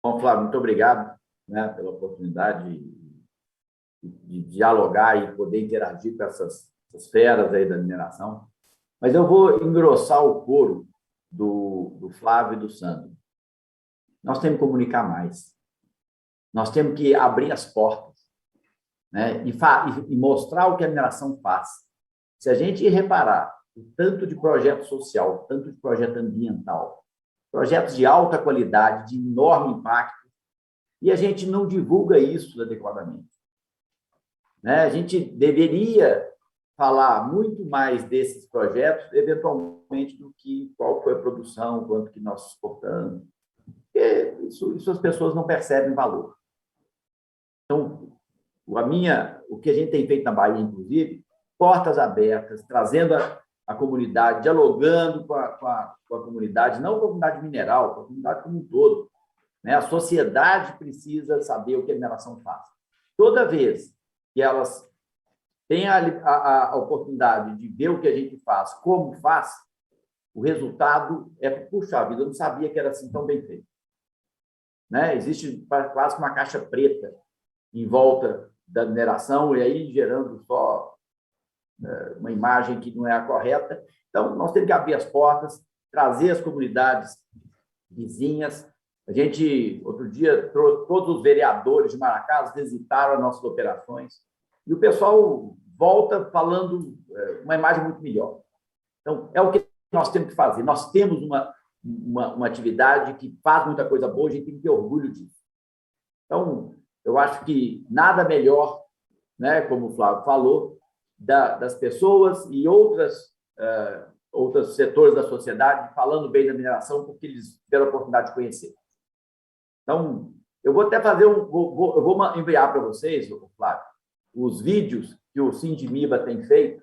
Bom, Flávio, muito obrigado, né, pela oportunidade de dialogar e poder interagir com essas feras aí da mineração. Mas eu vou engrossar o coro do Flávio e do Sandro. Nós temos que comunicar mais. Nós temos que abrir as portas, né, e mostrar o que a mineração faz. Se a gente reparar o tanto de projeto social, o tanto de projeto ambiental, projetos de alta qualidade, de enorme impacto, e a gente não divulga isso adequadamente. Né? A gente deveria falar muito mais desses projetos, eventualmente, do que qual foi a produção, quanto que nós exportamos. Porque isso as pessoas não percebem valor. Então, o que a gente tem feito na Bahia, inclusive, portas abertas, trazendo a comunidade, dialogando com a comunidade, não com a comunidade mineral, com a comunidade como um todo. Né? A sociedade precisa saber o que a mineração faz. Toda vez que elas têm a oportunidade de ver o que a gente faz, como faz, o resultado é, puxa vida, eu não sabia que era assim tão bem feito. Né? Existe quase uma caixa preta em volta da mineração, e aí gerando só uma imagem que não é a correta. Então, nós temos que abrir as portas, trazer as comunidades vizinhas. A gente, outro dia, todos os vereadores de Maracás visitaram as nossas operações, e o pessoal volta falando uma imagem muito melhor. Então, é o que nós temos que fazer. Nós temos uma atividade que faz muita coisa boa, a gente tem que ter orgulho disso. Então, eu acho que nada melhor, né, como o Flávio falou, das pessoas e outros setores da sociedade falando bem da mineração, porque eles tiveram a oportunidade de conhecer. Então, eu vou até fazer eu vou enviar para vocês, Flávio, os vídeos que o Sindimiba tem feito,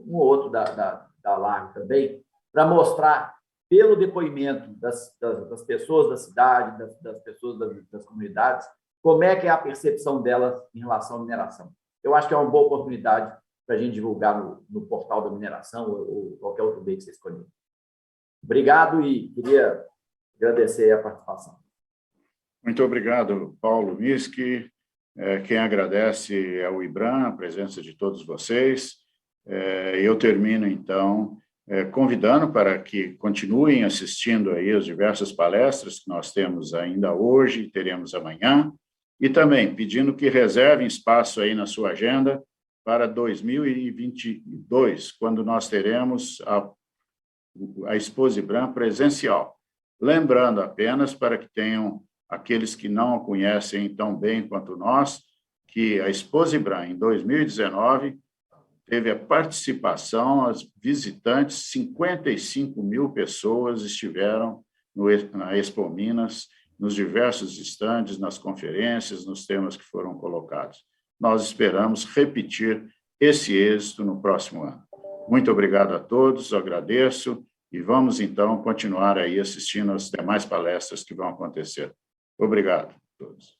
um ou outro da Largo também, para mostrar, pelo depoimento das pessoas da cidade, das pessoas das comunidades, como é que é a percepção delas em relação à mineração. Eu acho que é uma boa oportunidade para a gente divulgar no portal da mineração ou qualquer outro meio que você escolher. Obrigado e queria agradecer a participação. Muito obrigado, Paulo Miski. Quem agradece é o IBRAM, a presença de todos vocês. Eu termino, então, convidando para que continuem assistindo aí as diversas palestras que nós temos ainda hoje e teremos amanhã, e também pedindo que reservem espaço aí na sua agenda para 2022, quando nós teremos a Expo IBRAM presencial. Lembrando apenas, para que tenham aqueles que não a conhecem tão bem quanto nós, que a Expo IBRAM, em 2019, teve a participação, as visitantes, 55 mil pessoas estiveram na Expo Minas, nos diversos estandes, nas conferências, nos temas que foram colocados. Nós esperamos repetir esse êxito no próximo ano. Muito obrigado a todos, agradeço, e vamos, então, continuar aí assistindo às demais palestras que vão acontecer. Obrigado a todos.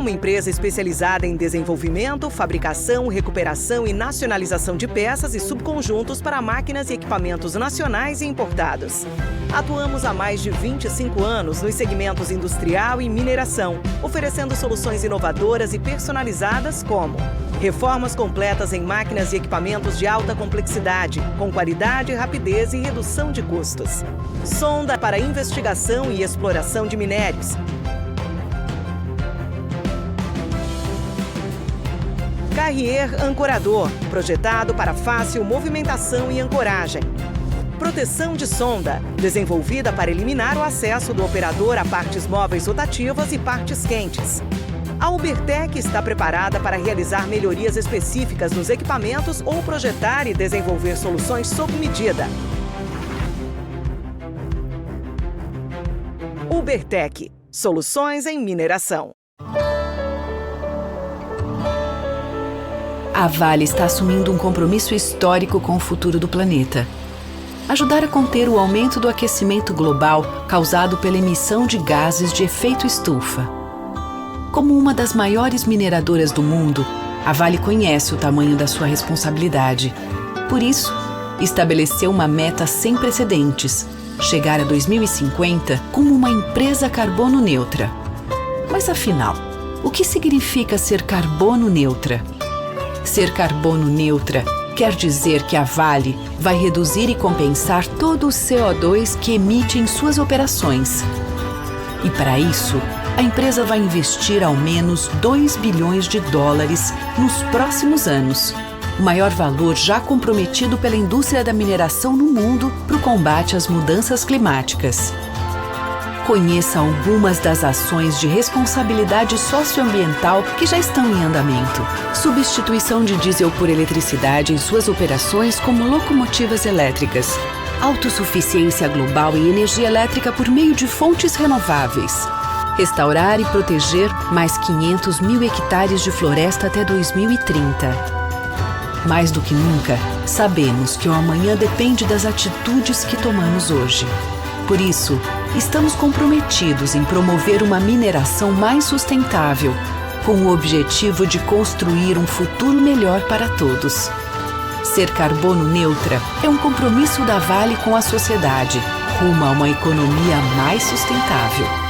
uma empresa especializada em desenvolvimento, fabricação, recuperação e nacionalização de peças e subconjuntos para máquinas e equipamentos nacionais e importados. Atuamos há mais de 25 anos nos segmentos industrial e mineração, oferecendo soluções inovadoras e personalizadas como reformas completas em máquinas e equipamentos de alta complexidade, com qualidade, rapidez e redução de custos. Sonda para investigação e exploração de minérios. Carrier ancorador, projetado para fácil movimentação e ancoragem. Proteção de sonda, desenvolvida para eliminar o acesso do operador a partes móveis rotativas e partes quentes. A Ubertec está preparada para realizar melhorias específicas nos equipamentos ou projetar e desenvolver soluções sob medida. Ubertec, soluções em mineração. A Vale está assumindo um compromisso histórico com o futuro do planeta. Ajudar a conter o aumento do aquecimento global causado pela emissão de gases de efeito estufa. Como uma das maiores mineradoras do mundo, a Vale conhece o tamanho da sua responsabilidade. Por isso, estabeleceu uma meta sem precedentes: chegar a 2050 como uma empresa carbono neutra. Mas afinal, o que significa ser carbono neutra? Ser carbono neutra quer dizer que a Vale vai reduzir e compensar todo o CO2 que emite em suas operações. E para isso, a empresa vai investir ao menos 2 bilhões de dólares nos próximos anos, o maior valor já comprometido pela indústria da mineração no mundo para o combate às mudanças climáticas. Conheça algumas das ações de responsabilidade socioambiental que já estão em andamento. Substituição de diesel por eletricidade em suas operações como locomotivas elétricas. Autossuficiência global em energia elétrica por meio de fontes renováveis. Restaurar e proteger mais 500 mil hectares de floresta até 2030. Mais do que nunca, sabemos que o amanhã depende das atitudes que tomamos hoje. Por isso, estamos comprometidos em promover uma mineração mais sustentável, com o objetivo de construir um futuro melhor para todos. Ser carbono neutra é um compromisso da Vale com a sociedade, rumo a uma economia mais sustentável.